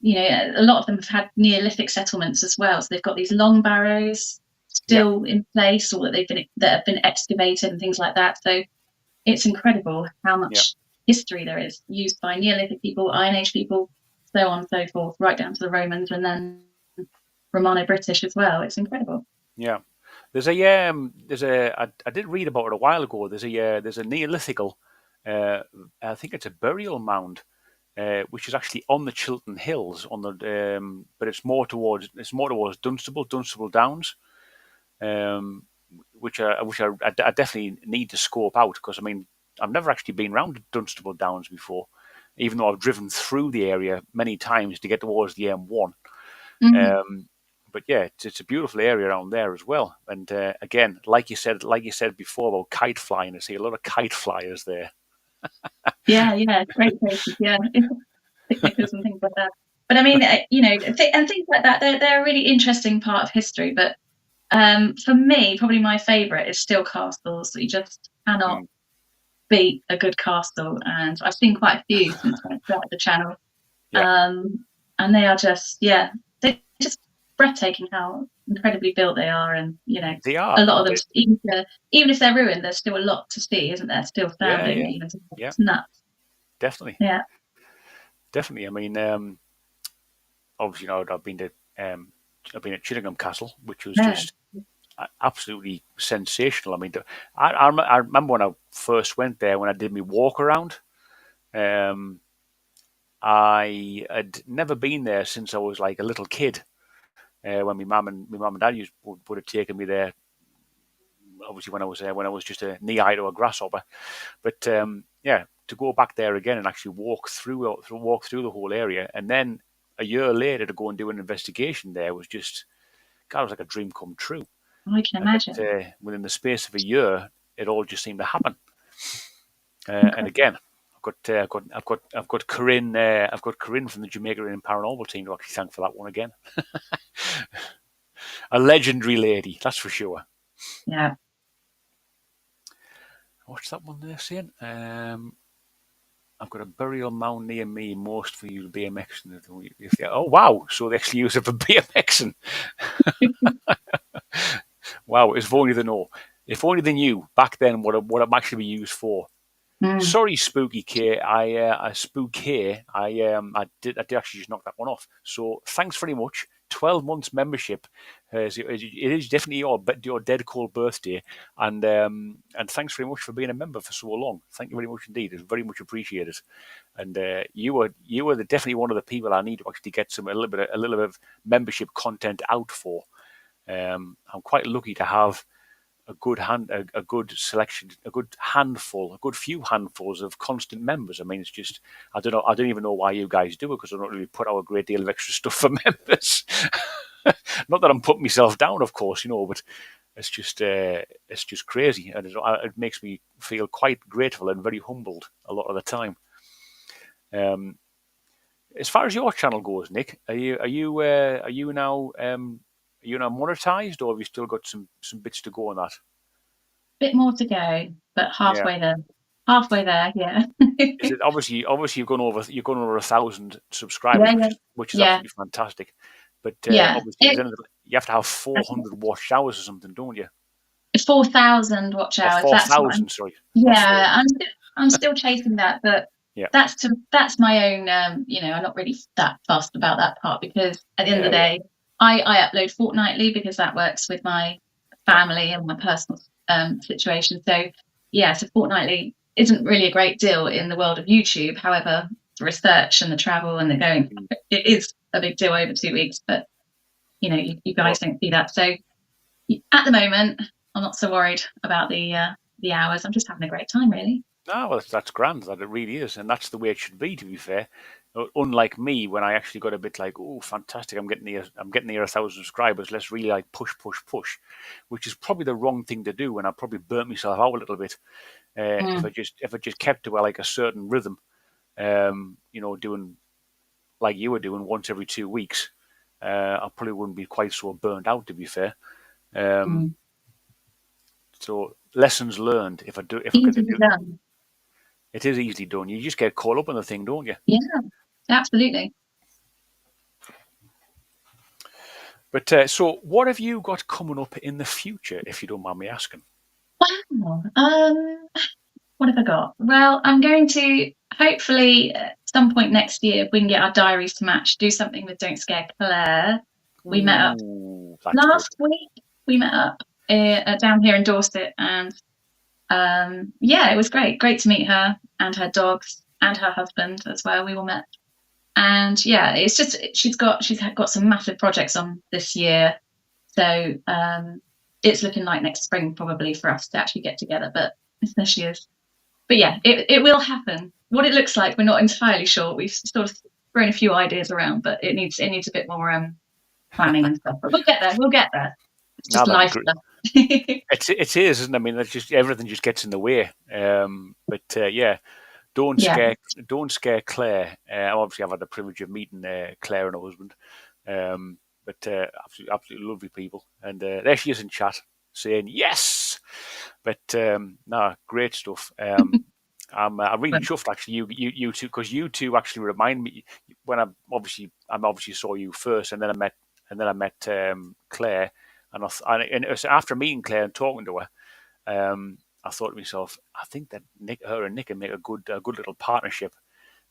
a lot of them have had Neolithic settlements as well. So they've got these long barrows yeah, still in place, or that have been excavated and things like that. So it's incredible how yeah, much history there is used by Neolithic people, Iron Age people, so on and so forth, right down to the Romans and then Romano-British as well. It's incredible. yeah. I did read about it a while ago. There's a Neolithical, I think it's a burial mound, which is actually on the Chiltern Hills but it's more towards Dunstable Downs, um, I definitely need to scope out because I mean I've never actually been around Dunstable Downs before, even though I've driven through the area many times to get towards the M1. Mm. Um, but yeah, it's a beautiful area around there as well. And again, like you said before about kite flying, I see a lot of kite flyers there. Yeah, yeah, great places. Yeah, picnickers and things like that. But I mean, and things like that, they're a really interesting part of history. But for me, probably my favourite is still castles. You just cannot Mm, beat a good castle, and I've seen quite a few since I started the channel. yeah, And they are just, yeah, they're just breathtaking how incredibly built they are, and they a are. lot of them, even if they're ruined, there's still a lot to see, isn't there? Still Yeah, standing, even. yeah, It's nuts. definitely, Yeah. definitely. I mean, obviously, um, I've been at Chillingham Castle, which was Yeah. just absolutely sensational. I mean, I remember when I first went there, when I did my walk around. Um, I had never been there since I was like a little kid. When my mum and dad would have taken me there. Obviously, when I was just a knee high to a grasshopper. But yeah, to go back there again and actually walk through the whole area, and then a year later to go and do an investigation there was just, God, it was like a dream come true. I can And imagine. within the space of a year, it all just seemed to happen. And Incredible. again, I've got Corinne. I've got Corinne from the Jamaica Inn Paranormal team to actually thank for that one again. A legendary lady, that's for sure. Yeah. What's that one there saying? I've got a burial mound near me, most for you BMXing. Oh wow! So they actually use it for BMXing. Wow, if only they know. If only they knew back then what it actually be used for. Mm. Sorry, Spooky K. I Spook K. I did actually just knock that one off. So thanks very much. 12 months membership. It is definitely your dead cold birthday, and thanks very much for being a member for so long. Thank you very much indeed. It's very much appreciated. And you were definitely one of the people I need to actually get a little bit of membership content out for. I'm quite lucky to have a good selection, a good handful, a good few handfuls of constant members. I mean, it's just I don't know. I don't even know why you guys do it, because I don't really put out a great deal of extra stuff for members. Not that I'm putting myself down, of course, but it's just crazy, and it makes me feel quite grateful and very humbled a lot of the time. Um, as far as your channel goes, Nick, are you now monetized, or have you still got some bits to go on that? Bit more to go, but Yeah. halfway there. Halfway there, yeah. Is it obviously you've gone over 1,000 subscribers, Yeah, yeah, which is yeah, absolutely fantastic. But yeah. obviously, you have to have 400 watch hours or something, don't you? 4,000 watch Or hours. That's what I'm. 4,000, sorry, not four. Yeah, I'm still chasing that, but Yeah, that's my own. I'm not really that fussed about that part, because at the end of yeah, the yeah, day, I upload fortnightly because that works with my yeah. family and my personal situation. So yeah, so fortnightly isn't really a great deal in the world of YouTube. However, the research and the travel and the going, Mm. it is a big deal over 2 weeks. But you Well, guys don't see that. So at the moment, I'm not so worried about the hours. I'm just having a great time, really. no, well, that's grand. That it really is, and that's the way it should be. To be fair, unlike me, when I actually got a bit like, oh, fantastic, I'm getting near 1,000 subscribers. Let's really like push, push, push, which is probably the wrong thing to do, and I probably burnt myself out a little bit. Mm, If I just kept to like a certain rhythm, doing like you were doing once every 2 weeks, I probably wouldn't be quite so burnt out. To be fair, um, mm. so lessons learned. If I could Easy to do, done. it is easily done. You just get caught up in the thing, don't you? Yeah, absolutely. But so, what have you got coming up in the future, if you don't mind me asking? Wow. What have I got? Well, I'm going to hopefully at some point next year, if we can get our diaries to match, do something with Don't Scare Claire. We met up Ooh, that's good. last week. We met up down here in Dorset, and yeah, it was great. Great to meet her and her dogs and her husband as well. We all met, and yeah, it's just she's got some massive projects on this year, so it's looking like next spring probably for us to actually get together. But there she is. But yeah, it will happen. What it looks like, we're not entirely sure. We've sort of thrown a few ideas around, but it needs a bit more planning and stuff. But we'll get there. We'll get there. It's Now just that'd be life great. stuff. It is, isn't it? I mean, that's just everything just gets in the way. But yeah, don't Yeah. scare, don't scare Claire. Obviously, I've had the privilege of meeting Claire and her husband. But absolutely lovely people. And there she is in chat saying yes. But no, great stuff. I'm really But, chuffed actually. You two, because you two actually remind me when I obviously saw you first, and then I met Claire, and it was after meeting Claire and talking to her. I thought to myself, I think that her and Nick can make a good little partnership.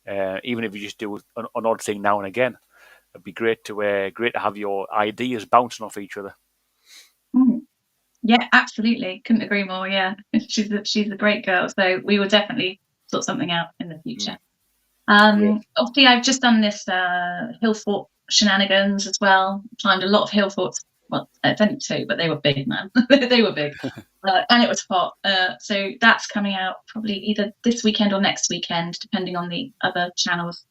even if you just do an odd thing now and again. It'd be great to have your ideas bouncing off each other. Mm. Yeah, absolutely. Couldn't agree more. Yeah, she's a great girl. So we will definitely sort something out in the future. Obviously, I've just done this hill fort shenanigans as well. Climbed a lot of hill forts. Well, it's only 2, but they were big, man. They were big, and it was hot. So that's coming out probably either this weekend or next weekend, depending on the other channels'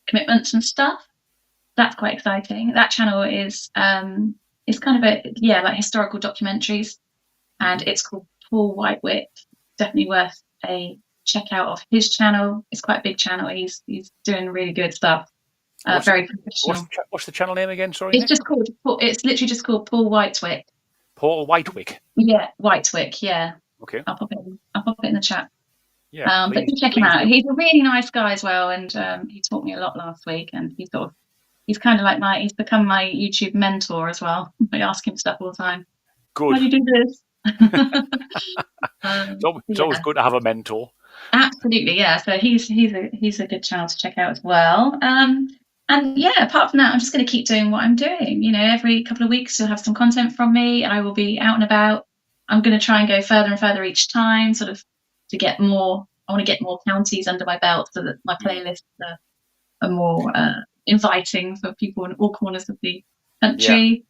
commitments and stuff. That's quite exciting. That channel is kind of like historical documentaries, and it's called Paul Whitewick. Definitely worth a check out of his channel. It's quite a big channel. He's doing really good stuff. Very professional. What's the channel name again? Sorry, it's Nick? just called. It's literally just called Paul Whitewick. Paul Whitewick. Yeah, Whitewick. Yeah. Okay. I'll pop it in the chat. Yeah. But you check him out. He's a really nice guy as well, and he taught me a lot last week. And he's kind of like he's become my YouTube mentor as well. I ask him stuff all the time. Good. How do you do this? It's always good to have a mentor. Absolutely, yeah. So he's a good channel to check out as well. And yeah, apart from that, I'm just going to keep doing what I'm doing. You know, every couple of weeks you'll have some content from me. I will be out and about. I'm going to try and go further and further each time, sort of to get more. I want to get more counties under my belt so that my playlists are more inviting for people in all corners of the country.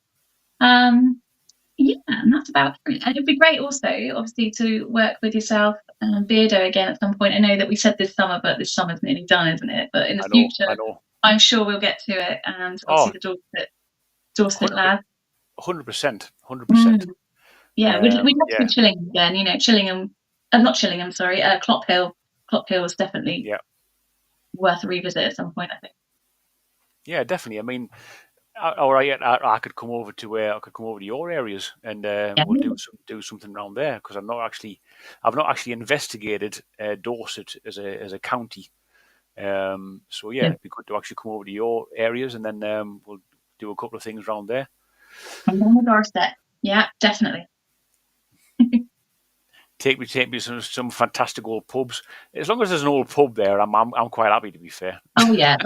Yeah, and that's about it. And it'd be great also, obviously, to work with yourself and Beardo again at some point. I know that we said this summer, but this summer's nearly done, isn't it? But in the future, I'm sure we'll get to it. And obviously the Dorset lad. 100%. 100%. Yeah, we'd love to be Chillingham again, you know, Chillingham, not Chillingham, sorry, Clop Hill. Clop Hill is definitely worth a revisit at some point, I think. Yeah, definitely. I mean, I could come over to your areas and we'll do something around there, because I've not actually investigated Dorset as a county. So it'd be good to actually come over to your areas, and then we'll do a couple of things around there. I'm on the Dorset. Yeah, definitely. Take me to some fantastic old pubs. As long as there's an old pub there, I'm quite happy, to be fair. Oh yeah,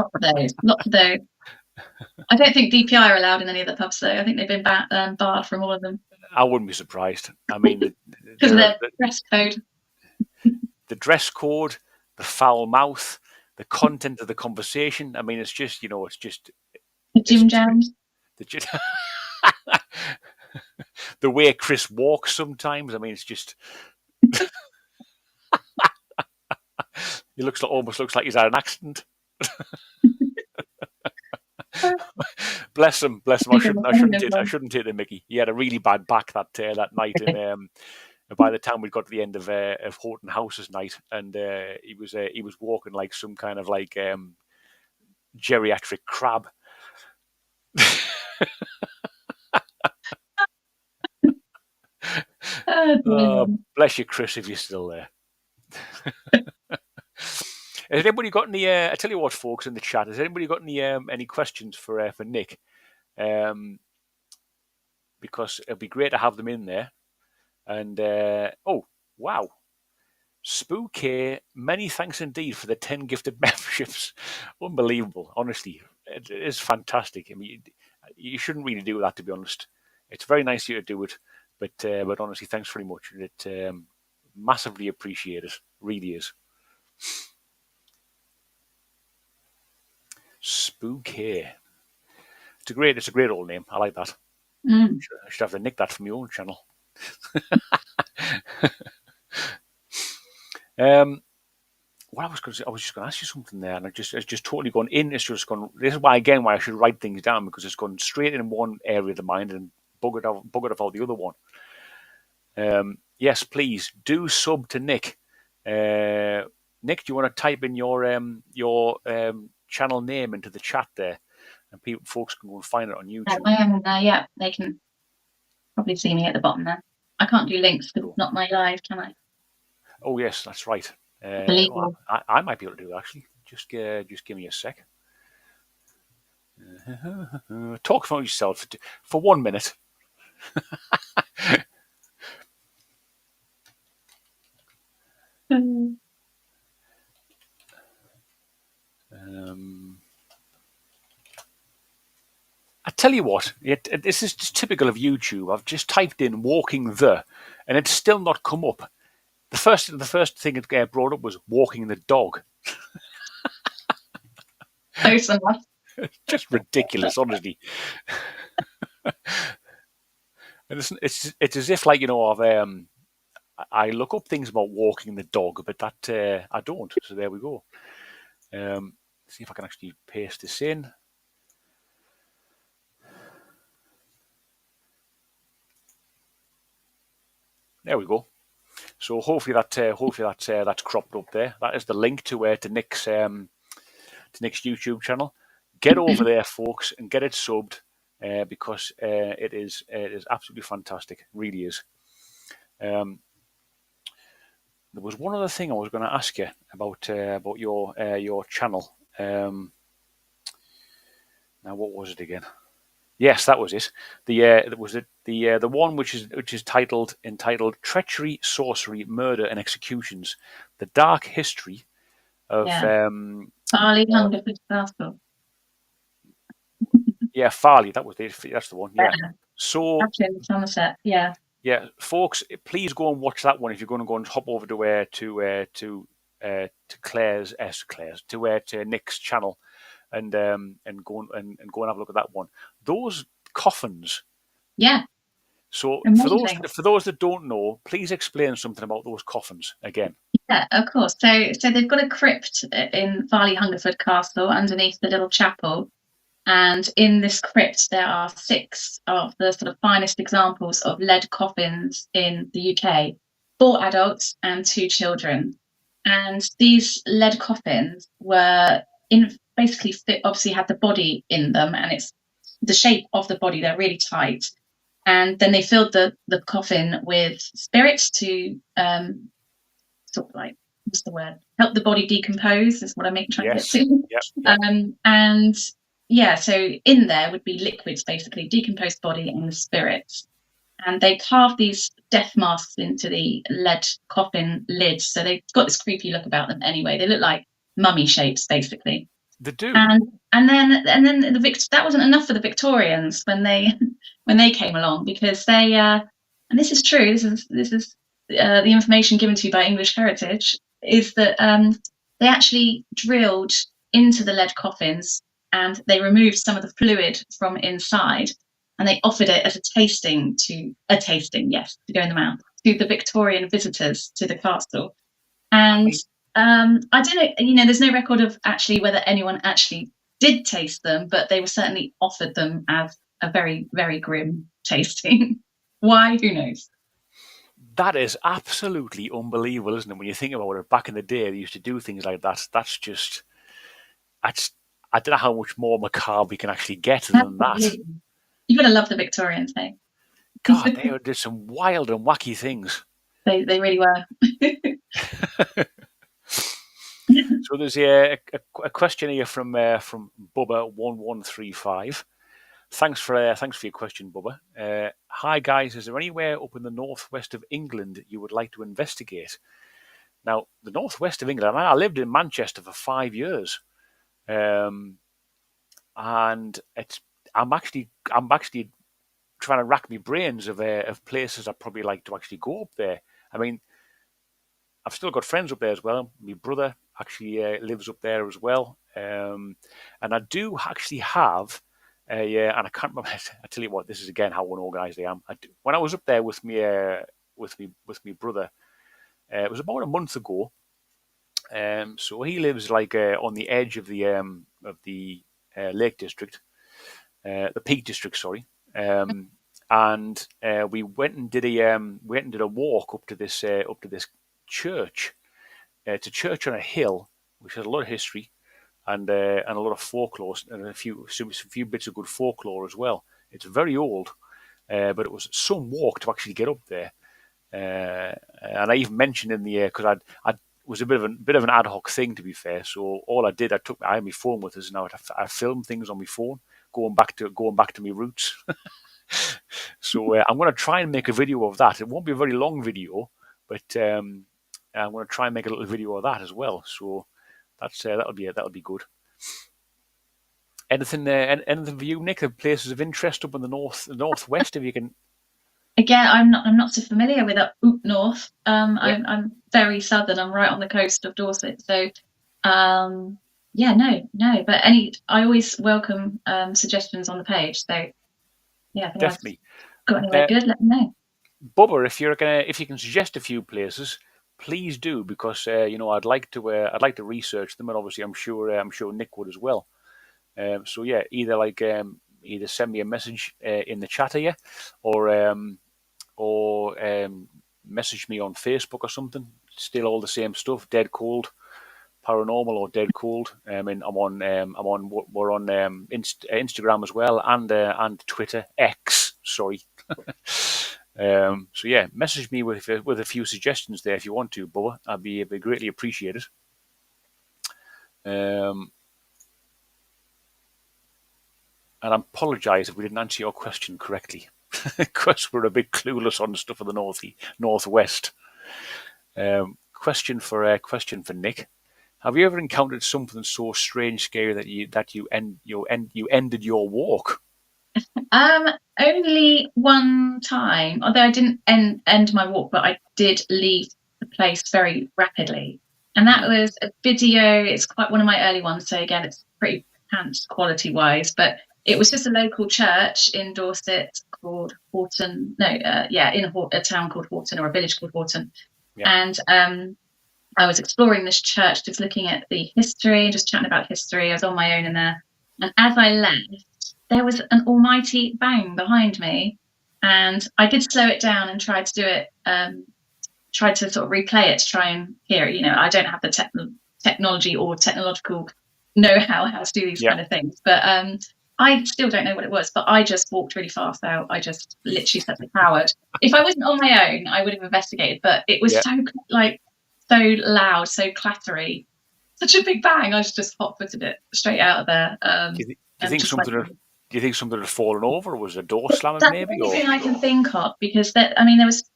lots of those. I don't think DPI are allowed in any of the pubs, though. I think they've been barred from all of them. I wouldn't be surprised. I mean, because of their dress code. The dress code, the foul mouth, the content of the conversation. I mean, it's just, the Jim Jams. The way Chris walks sometimes. I mean, it's just. He almost looks like he's had an accident. Bless him. I shouldn't take the mickey. He had a really bad back that night, and by the time we got to the end of Horton House's night, and he was walking like some kind of like geriatric crab. Bless you, Chris, if you're still there. Has anybody got any? I tell you what, folks, in the chat, has anybody got any questions for Nick? Because it'd be great to have them in there. And oh wow, Spooky! Many thanks indeed for the 10 gifted memberships. Unbelievable, honestly, it is fantastic. I mean, you shouldn't really do that, to be honest. It's very nice of you to do it, but honestly, thanks very much. It massively appreciated. Really is. Spooky. It's a great old name. I like that. I should have to nick that from your own channel. What I was just going to ask you something there, and it's just totally gone in. It's just gone. This is why I should write things down, because it's gone straight in one area of the mind and buggered off the other one. Yes, please do sub to Nick. Nick, do you want to type in your channel name into the chat there, and folks can go and find it on YouTube? I am there. Yeah, they can probably see me at the bottom there. I can't do links because it's not my live, can I? Oh yes, that's right. I might be able to do that, actually. Just give me a sec. Talk about yourself for 1 minute. tell you what, this is just typical of YouTube. I've just typed in "walking the," and it's still not come up. The first thing it brought up was "walking the dog." Close enough. Just ridiculous, honestly. And it's as if, like, I look up things about walking the dog, but that I don't. So there we go. See if I can actually paste this in. There we go. So hopefully that's cropped up there. That is the link to Nick's YouTube channel. Get over there, folks, and get it subbed because it is absolutely fantastic. It really is. There was one other thing I was going to ask you about your channel. Now, what was it again? Yes, that was it. The one which is entitled "Treachery, Sorcery, Murder, and Executions: The Dark History of." Farley Hungerford Castle. Yeah, Farley. That's the one. Yeah. So actually in Somerset. Yeah. Yeah, folks, please go and watch that one if you're going to go and hop over to Nick's channel and go and have a look at that one. Those coffins. Yeah. So amazing. for those that don't know, please explain something about those coffins again. Yeah, of course. So they've got a crypt in Farley Hungerford Castle underneath the little chapel. And in this crypt, there are 6 of the sort of finest examples of lead coffins in the UK, 4 adults and 2 children. And these lead coffins were basically obviously had the body in them, and it's the shape of the body. They're really tight. And then they filled the coffin with spirits to sort of like, what's the word? Help the body decompose is what I'm trying to get to. Yep. And yeah, so in there would be liquids, basically, decomposed body and the spirits. And they carved these death masks into the lead coffin lids. So they've got this creepy look about them anyway. They look like mummy shapes, basically. They do. And then that wasn't enough for the Victorians when they came along, because they and this is true. This is the information given to you by English Heritage, is that they actually drilled into the lead coffins and they removed some of the fluid from inside, and they offered it as a tasting, to go in the mouth, to the Victorian visitors to the castle. And I don't know, there's no record of actually whether anyone actually did taste them, but they were certainly offered them as a very, very grim tasting. Why? Who knows? That is absolutely unbelievable, isn't it? When you think about it, back in the day, they used to do things like that. I don't know how much more macabre we can actually get than that. You've got to love the Victorians, hey? God, they did some wild and wacky things. They really were. So there's a question here from Bubba1135. Thanks for your question, Bubba. Hi guys, is there anywhere up in the northwest of England you would like to investigate? Now, the northwest of England, I lived in Manchester for 5 years, and I'm actually trying to rack my brains of places I'd probably like to actually go up there. I mean, I've still got friends up there as well. My brother actually lives up there as well, and I do actually have and I can't remember. I tell you what, this is again how unorganised I am. When I was up there with me brother, it was about a month ago. So he lives like on the edge of the Lake District, the Peak District, sorry. And we went and did a walk up to this church. It's a church on a hill, which has a lot of history and a lot of folklore and a few bits of good folklore as well. It's very old, but it was some walk to actually get up there. And I even mentioned in the because I was a bit of an ad hoc thing, to be fair. So all I did, I had my phone with us, and I filmed things on my phone, going back to my roots. So I'm going to try and make a video of that. It won't be a very long video, but I'm going to try and make a little video of that as well. So that'll be good. Anything anything for you, Nick? The places of interest up in the northwest, if you can. Again, I'm not so familiar with up north. Yeah, I'm very southern. I'm right on the coast of Dorset. So, yeah, no. But I always welcome suggestions on the page. So, yeah, if anyone's definitely. got anywhere good, let me know. Bubba, if you can suggest a few places, please do, because I'd like to research them, and obviously I'm sure Nick would as well. So yeah, either send me a message in the chat here, or message me on Facebook or something. Still all the same stuff. Dead Cold Paranormal or Dead Cold. And we're on Instagram as well, and Twitter X. Sorry. So yeah, message me with a few suggestions there if you want to, Bubba. I'd be greatly appreciated. Um, and I apologise if we didn't answer your question correctly, because we're a bit clueless on stuff of the northwest. Question for Nick: have you ever encountered something so strange, scary that you ended your walk? Um, Only one time, although I didn't end my walk, but I did leave the place very rapidly. And that Hmm. was a video. It's quite one of my early ones, so again, it's pretty pants quality wise. But it was just a local church in Dorset called Horton. No, yeah, in a town called Horton, or a village called Horton. Yeah, And I was exploring this church, just looking at the history, just chatting about history. I was on my own in there. And as I left, there was an almighty bang behind me. And I did slow it down and try to do it, tried to sort of replay it to try and hear it. I don't have the technology or technological know-how to do these yeah, kind of things. But I still don't know what it was, but I just walked really fast out. I just literally such a coward. If I wasn't on my own, I would have investigated, but it was yeah. so loud, so clattery, such a big bang. I just hot-footed it straight out of there. Do you And think just like, something? Do you think something had fallen over? Or was a door slamming that's the maybe? only Or thing I can think of, because there was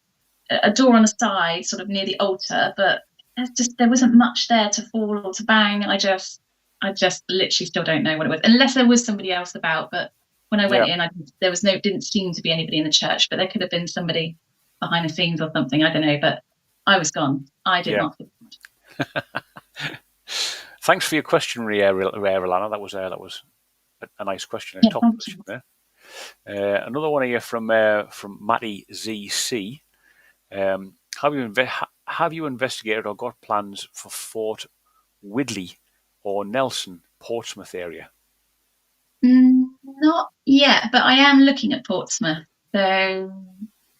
a door on the side, sort of near the altar, but there wasn't much there to fall or to bang. I just literally still don't know what it was, unless there was somebody else about. But when I went yeah, in, didn't seem to be anybody in the church, but there could have been somebody behind the scenes or something. I don't know, but I was gone. I did yeah. not. Thanks for your question, Alana. That was a nice question, a Yeah, top thank question you. there. Another one here from Matty ZC. Um, have you investigated or got plans for Fort Widley or Nelson, Portsmouth area? Not yet, but I am looking at Portsmouth. So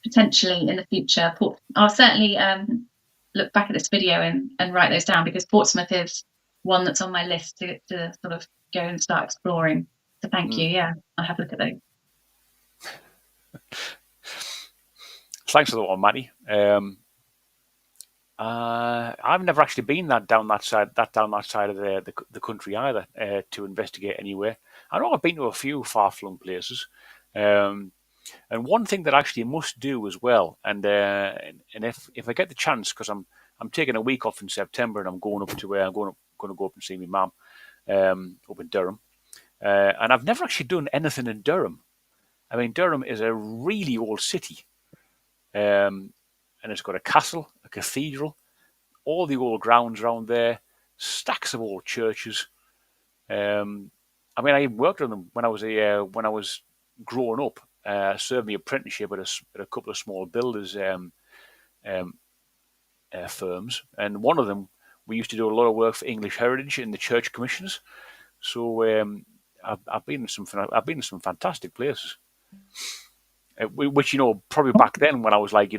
potentially in the future, I'll certainly look back at this video and write those down, because Portsmouth is one that's on my list to sort of go and start exploring. So thank Mm. you. Yeah, I'll have a look at those. Thanks for that one, Matty. I've never actually been down that side of the country either, to investigate anywhere. I know I've been to a few far flung places, um, and one thing that I actually must do as well, and if I get the chance, because I'm taking a week off in September, and I'm going up to where going to go up and see my mum, up in Durham, and I've never actually done anything in Durham. I mean, Durham is a really old city, um, and it's got a castle, a cathedral, all the old grounds around there, stacks of old churches. Um, I mean, I even worked on them when I was growing up. Served my apprenticeship at a couple of small builders um, firms, and one of them we used to do a lot of work for English Heritage in the church commissions. So I've been in some fantastic places, which probably back then when I was like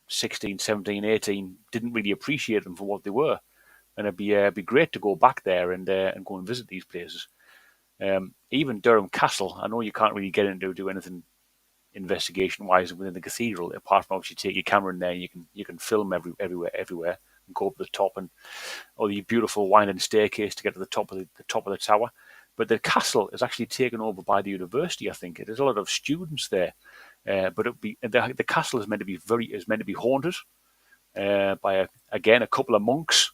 16, 17, 18, didn't really appreciate them for what they were. And it'd be great to go back there and go and visit these places. Even Durham Castle, I know you can't really get into do anything investigation wise within the cathedral, apart from obviously take your camera in there. And you can film everywhere, and go up the top, and or the beautiful winding staircase to get to the top of the tower. But the castle is actually taken over by the university. I think there's a lot of students there, but the castle is meant to be haunted by again a couple of monks,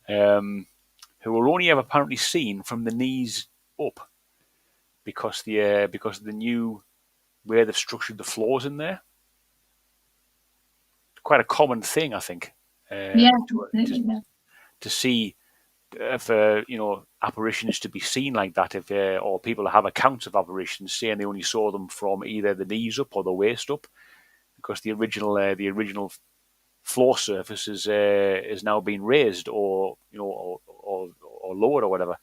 who were only ever apparently seen from the knees up because of the new way they've structured the floors in there. Quite a common thing, I think, Yeah, to, absolutely. Yeah. to see if apparitions to be seen like that, if or people have accounts of apparitions saying they only saw them from either the knees up or the waist up, because the original floor surface is now being raised or or lowered or whatever.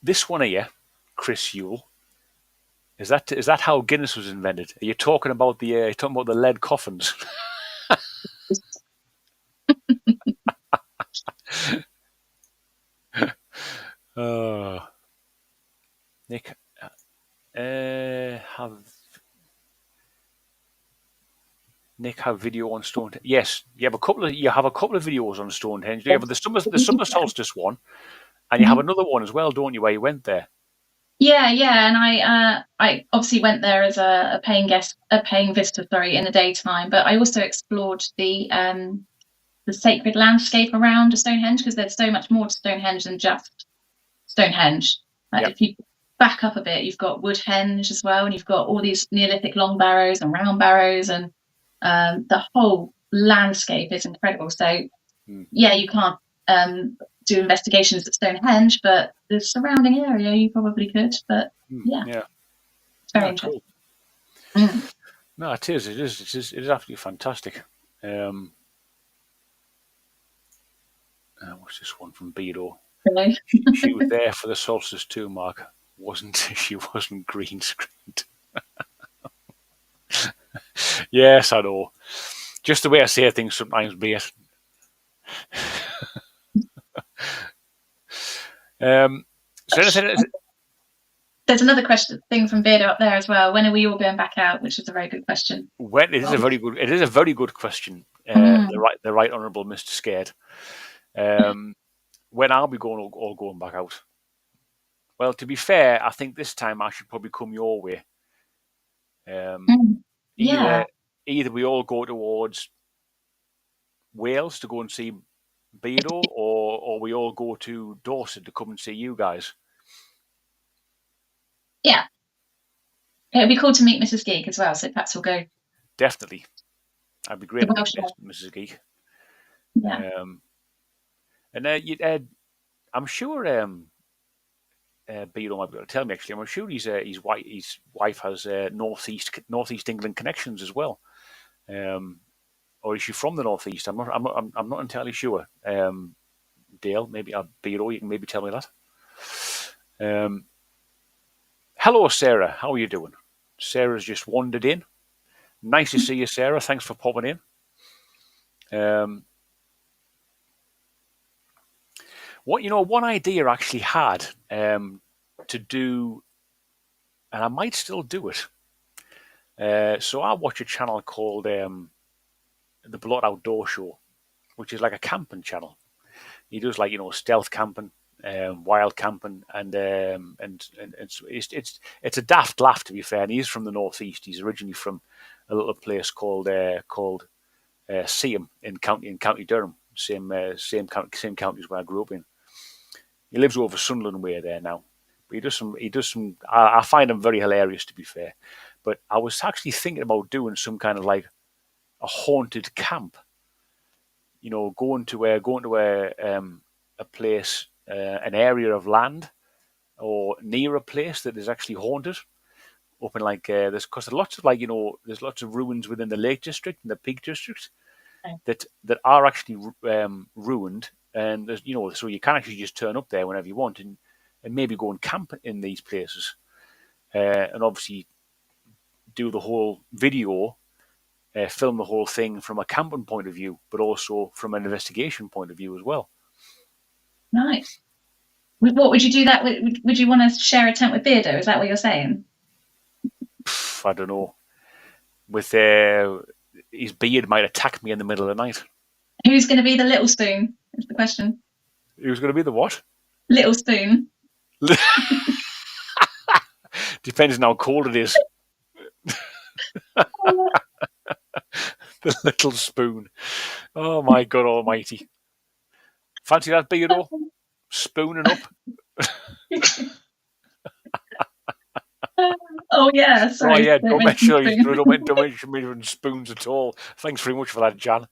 This one here, Chris Yule. Is that how Guinness was invented? Are you talking about the lead coffins? uh, Nick, have Nick have video on Stonehenge? Yes, you have a couple of videos on Stonehenge. You have the summer solstice one, and you have Mhm. another one as well, don't you? Where you went there? Yeah, yeah, and I obviously went there as a paying guest, a paying visitor, sorry, in the daytime. But I also explored the sacred landscape around Stonehenge, because there's so much more to Stonehenge than just Stonehenge. Yep. If you back up a bit, you've got Woodhenge as well, and you've got all these Neolithic long barrows and round barrows, and the whole landscape is incredible. So Mm. yeah, you can't do investigations at Stonehenge, but the surrounding area you probably could. But yeah, Yeah. it's very Ah, interesting. cool. Mm. No, it is. It is absolutely fantastic. What's this one from Bedo? Really. She was there for the solstice too, Mark. Wasn't she? Wasn't green screened. Yes, I know. Just the way I say things sometimes, be it. So anything? There's another question thing from Beardo up there as well. When are we all going back out? Which is a very good question. When it is a very good. It is a very good question. Mm. The right honourable Mr. Scared. When I'll be all going back out. Well, to be fair, I think this time I should probably come your way. Mm. Yeah, Either either we all go towards Wales to go and see Bedo, or we all go to Dorset to come and see you guys. yeah. It'd be cool to meet Mrs. Geek as well. So perhaps we'll go Definitely, I'd be great to to meet Welsh. Mrs. Geek. Yeah. Um, and I'm sure Bedo might be able to tell me. Actually, I'm sure his wife has northeast England connections as well. Or is she from the northeast? I'm not entirely sure. Dale, maybe Bedo, you can maybe tell me that. Hello, Sarah. How are you doing? Sarah's just wandered in. Nice to see you, Sarah. Thanks for popping in. One idea I actually had to do, and I might still do it. So I watch a channel called the Blood Outdoor Show, which is like a camping channel. He does stealth camping, wild camping, and it's a daft laugh, to be fair. And he's from the northeast. He's originally from a little place called Seaham in County Durham, same counties where I grew up in. He lives over Sunderland way there now. But he does some. I find him very hilarious, to be fair. But I was actually thinking about doing some kind of like a haunted camp. Going to a place, an area of land, or near a place that is actually haunted. Up in there's lots of there's lots of ruins within the Lake District and the Peak District that are actually ruined, and there's so you can actually just turn up there whenever you want and maybe go and camp in these places, and obviously do the whole video, film the whole thing from a camping point of view, but also from an investigation point of view as well. Nice. What would you do that with? Would you want to share a tent with Beardo? Is that what you're saying? I don't know. With his beard might attack me in the middle of the night. Who's going to be the little spoon? Is the question. Who's going to be the what? Little spoon. Depends on how cold it is. The little spoon. Oh my God Almighty! Fancy that, Beardo? Spooning up. Oh yeah, Oh sorry, yeah, don't mention spoon. don't mention measuring spoons at all. Thanks very much for that, Jan.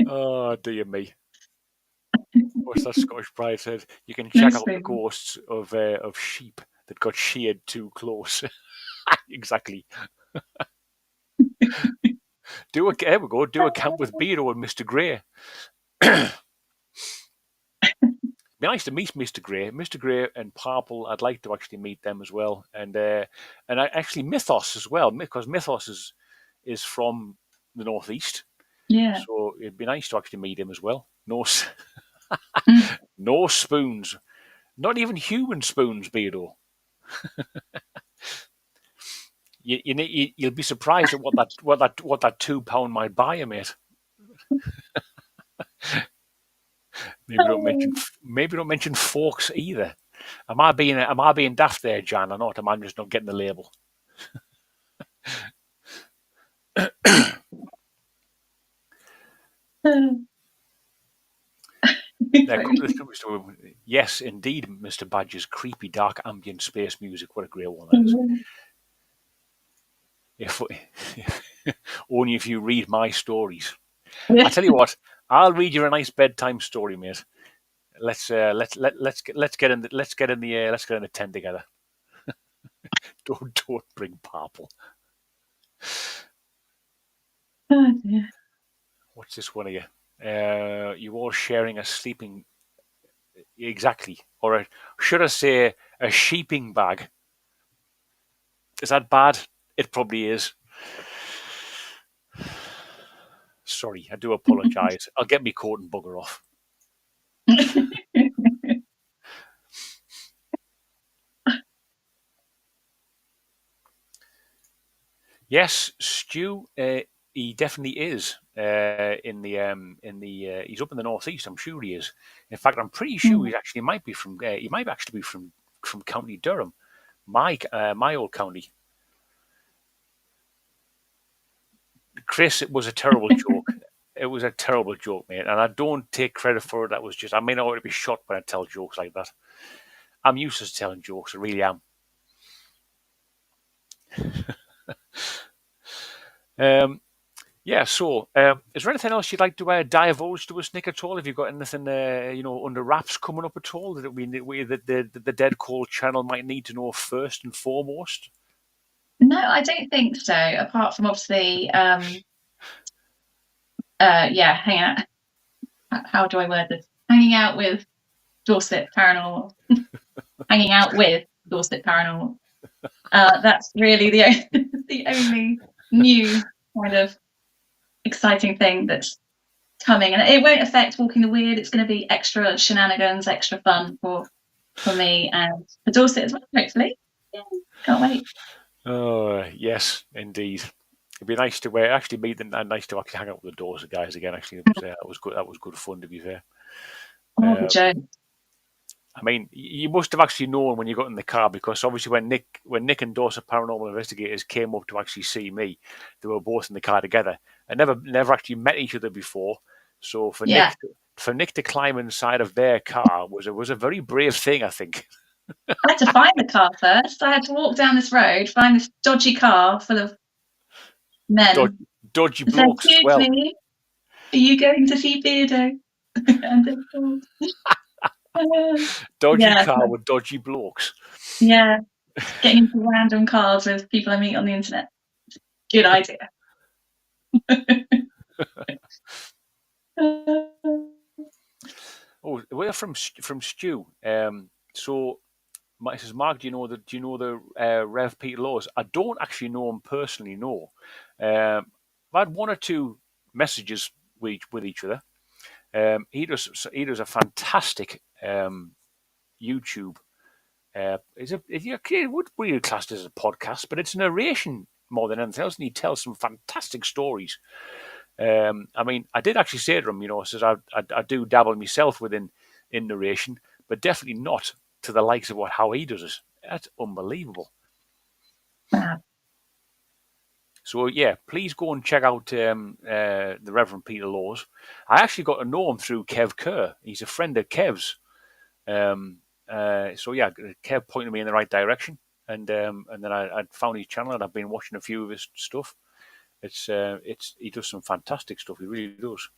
Oh dear me. What's that Scottish bride said? You can No check out the spoon. ghosts of sheep that got sheared too close. Exactly. There we go. Do a camp with Beardo and Mr. Grey. Be nice to meet Mr. Grey. Mr. Grey and Purple, I'd like to actually meet them as well. And actually Mythos as well, because Mythos is from the northeast. Yeah. So it'd be nice to actually meet him as well. No, Mm. no spoons. Not even human spoons, Beardo. You'll be surprised at what that £2 might buy you, mate. Maybe don't mention forks either. Am I being daft there, Jan, or not? Am I just not getting the label? Yes, indeed, Mr. Badger's creepy, dark, ambient space music. What a great one that is. If only if you read my stories. I tell you what, I'll read you a nice bedtime story, mate. Let's get in the tent together. Don't bring Purple. Oh dear. What's this one of you? You all sharing a sleeping exactly, or should I say a sheeping bag? Is that bad? It probably is. Sorry, I do apologise. I'll get me coat and bugger off. Yes, Stu. He definitely is he's up in the northeast. I'm sure he is. In fact, I'm pretty sure he might actually be from County Durham, my old county. Chris, it was a terrible joke. It was a terrible joke, mate, and I don't take credit for it. That was just I may not want to be shot when I tell jokes like that. I'm used to telling jokes. I really am. Yeah. So, is there anything else you'd like to divulge to us, Nick? At all? Have you got anything, under wraps coming up at all that the Dead Call channel might need to know first and foremost? No, I don't think so. Apart from obviously, hang out. How do I word this? Hanging out with Dorset Paranormal. Hanging out with Dorset Paranormal. That's really the only new kind of exciting thing that's coming, and it won't affect Walking the Weird. It's going to be extra shenanigans, extra fun for me and for Dorset as well. Hopefully, yeah, can't wait. Oh yes, indeed. It'd be nice to actually meet them and nice to actually hang out with the Dorset guys again. Actually, that was good. That was good fun, to be fair. All the jokes. I mean, you must have actually known when you got in the car, because obviously when Nick and Dorset Paranormal Investigators came up to actually see me, they were both in the car together and never actually met each other before. So for Nick to climb inside of their car was a very brave thing, I think. I had to find the car first. I had to walk down this road, find this dodgy car full of men. Dodgy And said, blokes as "Excuse well. me, are you going to see Beardo?" And they called. Dodgy car with dodgy blokes. Yeah, getting into random cars with people I meet on the internet. Good idea. Oh, we're from Stu. So Mike says, Mark, do you know the Rev Peter Laws? I don't actually know him personally. No, I've had one or two messages with each other. He does a fantastic YouTube. It would be classed as a podcast, but it's narration more than anything else, and he tells some fantastic stories. I mean, I did actually say to him, says I do dabble myself in narration, but definitely not to the likes of how he does it. That's unbelievable. Wow. So yeah, please go and check out the Reverend Peter Laws. I actually got to know him through Kev Kerr. He's a friend of Kev's. So yeah, Kev pointed me in the right direction, and then I found his channel, and I've been watching a few of his stuff. It's he does some fantastic stuff. He really does.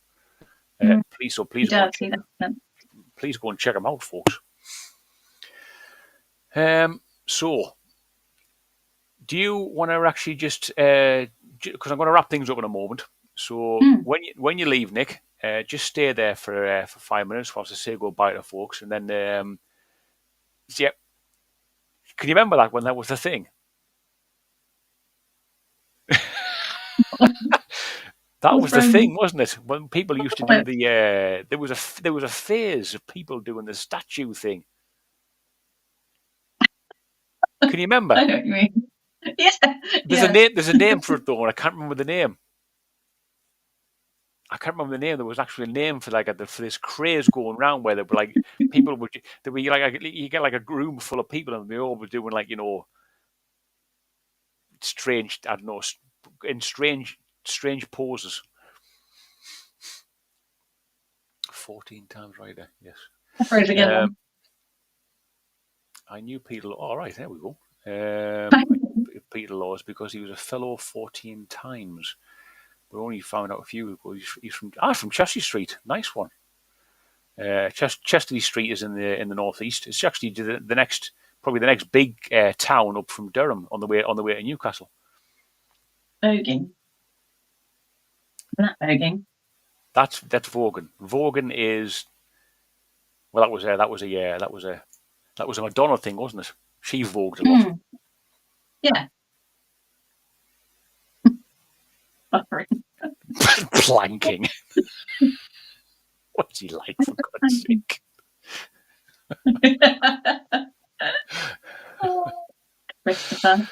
Please He go and does. He does. please go and check him out, folks. So do you want to actually just because I'm going to wrap things up in a moment. So when you leave, Nick, just stay there for 5 minutes whilst I say goodbye to folks, and then yeah, can you remember that when that was the thing? That was the thing, wasn't it? When people used to do there was a phase of people doing the statue thing. Can you remember? I know what you mean. Yeah. There's a name. There's a name for it though, and I can't remember the name. I can't remember the name. There was actually a name for for this craze going around where they were like people would there were like you get like a room full of people and they all were doing strange, I don't know, in strange poses. 14 times right there. Yes. I knew Peter. All right, there we go. Peter Laws because he was a fellow 14 times. We only found out a few ago. He's from Chelsea Street. Nice one. Chester Street is in the northeast. It's actually probably the next big town up from Durham on the way to Newcastle. Voguing. Not voguing. That's Vogan. Vogan is that was a Madonna thing, wasn't it? She vogued a lot. Yeah. Buffering. Planking. What's he like, for God's sake? Christopher.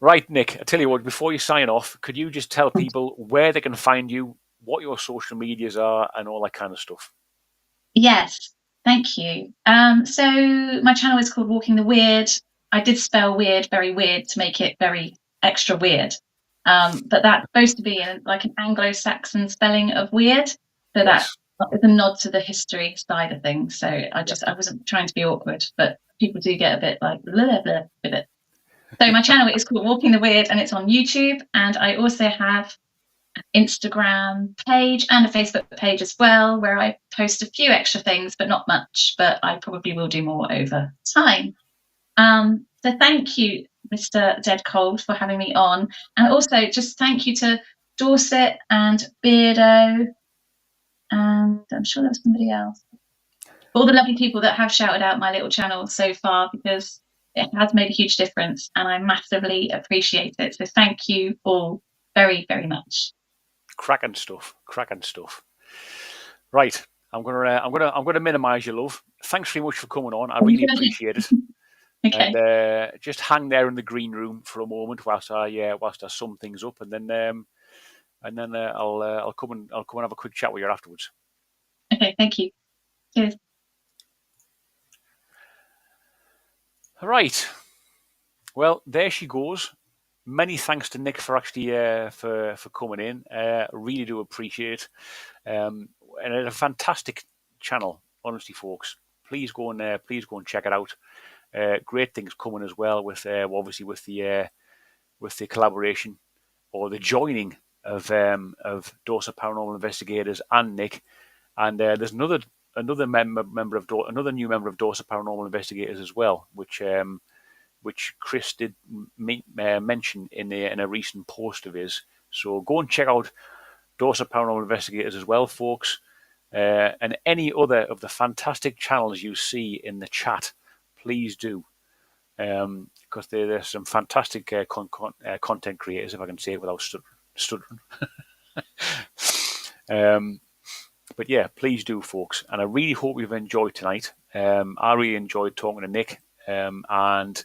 Right, Nick, I tell you what, before you sign off, could you just tell people where they can find you, what your social medias are, and all that kind of stuff? Yes, thank you. So my channel is called Walking the Wyrd. I did spell weird, very weird, to make it very extra weird. But that's supposed to be like an Anglo-Saxon spelling of weird. So yes. That is a nod to the history side of things. So I wasn't trying to be awkward, but people do get a bit like blah, blah with it. So my channel is called Walking the Wyrd, and it's on YouTube. And I also have an Instagram page and a Facebook page as well, where I post a few extra things, but not much. But I probably will do more over time. So thank you, Mr. Dead Cold, for having me on. And also just thank you to Dorset and Beardo. And I'm sure there was somebody else. All the lovely people that have shouted out my little channel so far, because it has made a huge difference and I massively appreciate it. So thank you all very, very much. Cracking stuff. Right. I'm gonna minimize your love. Thanks very much for coming on. I really appreciate it. Okay. And just hang there in the green room for a moment whilst I sum things up, and then I'll come and have a quick chat with you afterwards. Okay, thank you. Cheers. All right. Well, there she goes. Many thanks to Nick for actually for coming in. Really do appreciate it. And it's a fantastic channel, honestly, folks. Please go and check it out. Great things coming as well with obviously with the collaboration or the joining of Dorset Paranormal Investigators and Nick. And there's another new member of Dorset Paranormal Investigators as well, which Chris did mention in a recent post of his. So go and check out Dorset Paranormal Investigators as well, folks. And any other of the fantastic channels you see in the chat, please do. Because there's some fantastic content creators, if I can say it without stuttering. But yeah, please do, folks. And I really hope you've enjoyed tonight. I really enjoyed talking to Nick. And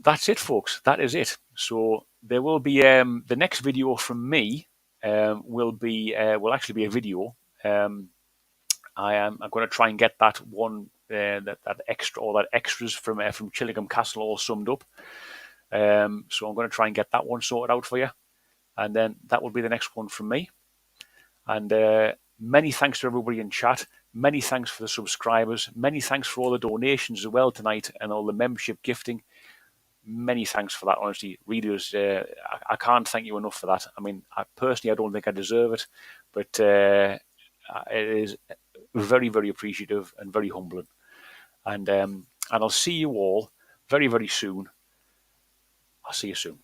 that's it, folks. That is it. So there will be the next video from me will actually be a video. I'm going to try and get that one that extras from Chillingham Castle all summed up. So I'm going to try and get that one sorted out for you. And then that will be the next one from me. And many thanks to everybody in chat. Many thanks for the subscribers. Many thanks for all the donations as well tonight and all the membership gifting. Many thanks for that, honestly. Readers, I can't thank you enough for that. I mean, I don't think I deserve it, but it is very, very appreciative and very humbling. And I'll see you all very, very soon. I'll see you soon.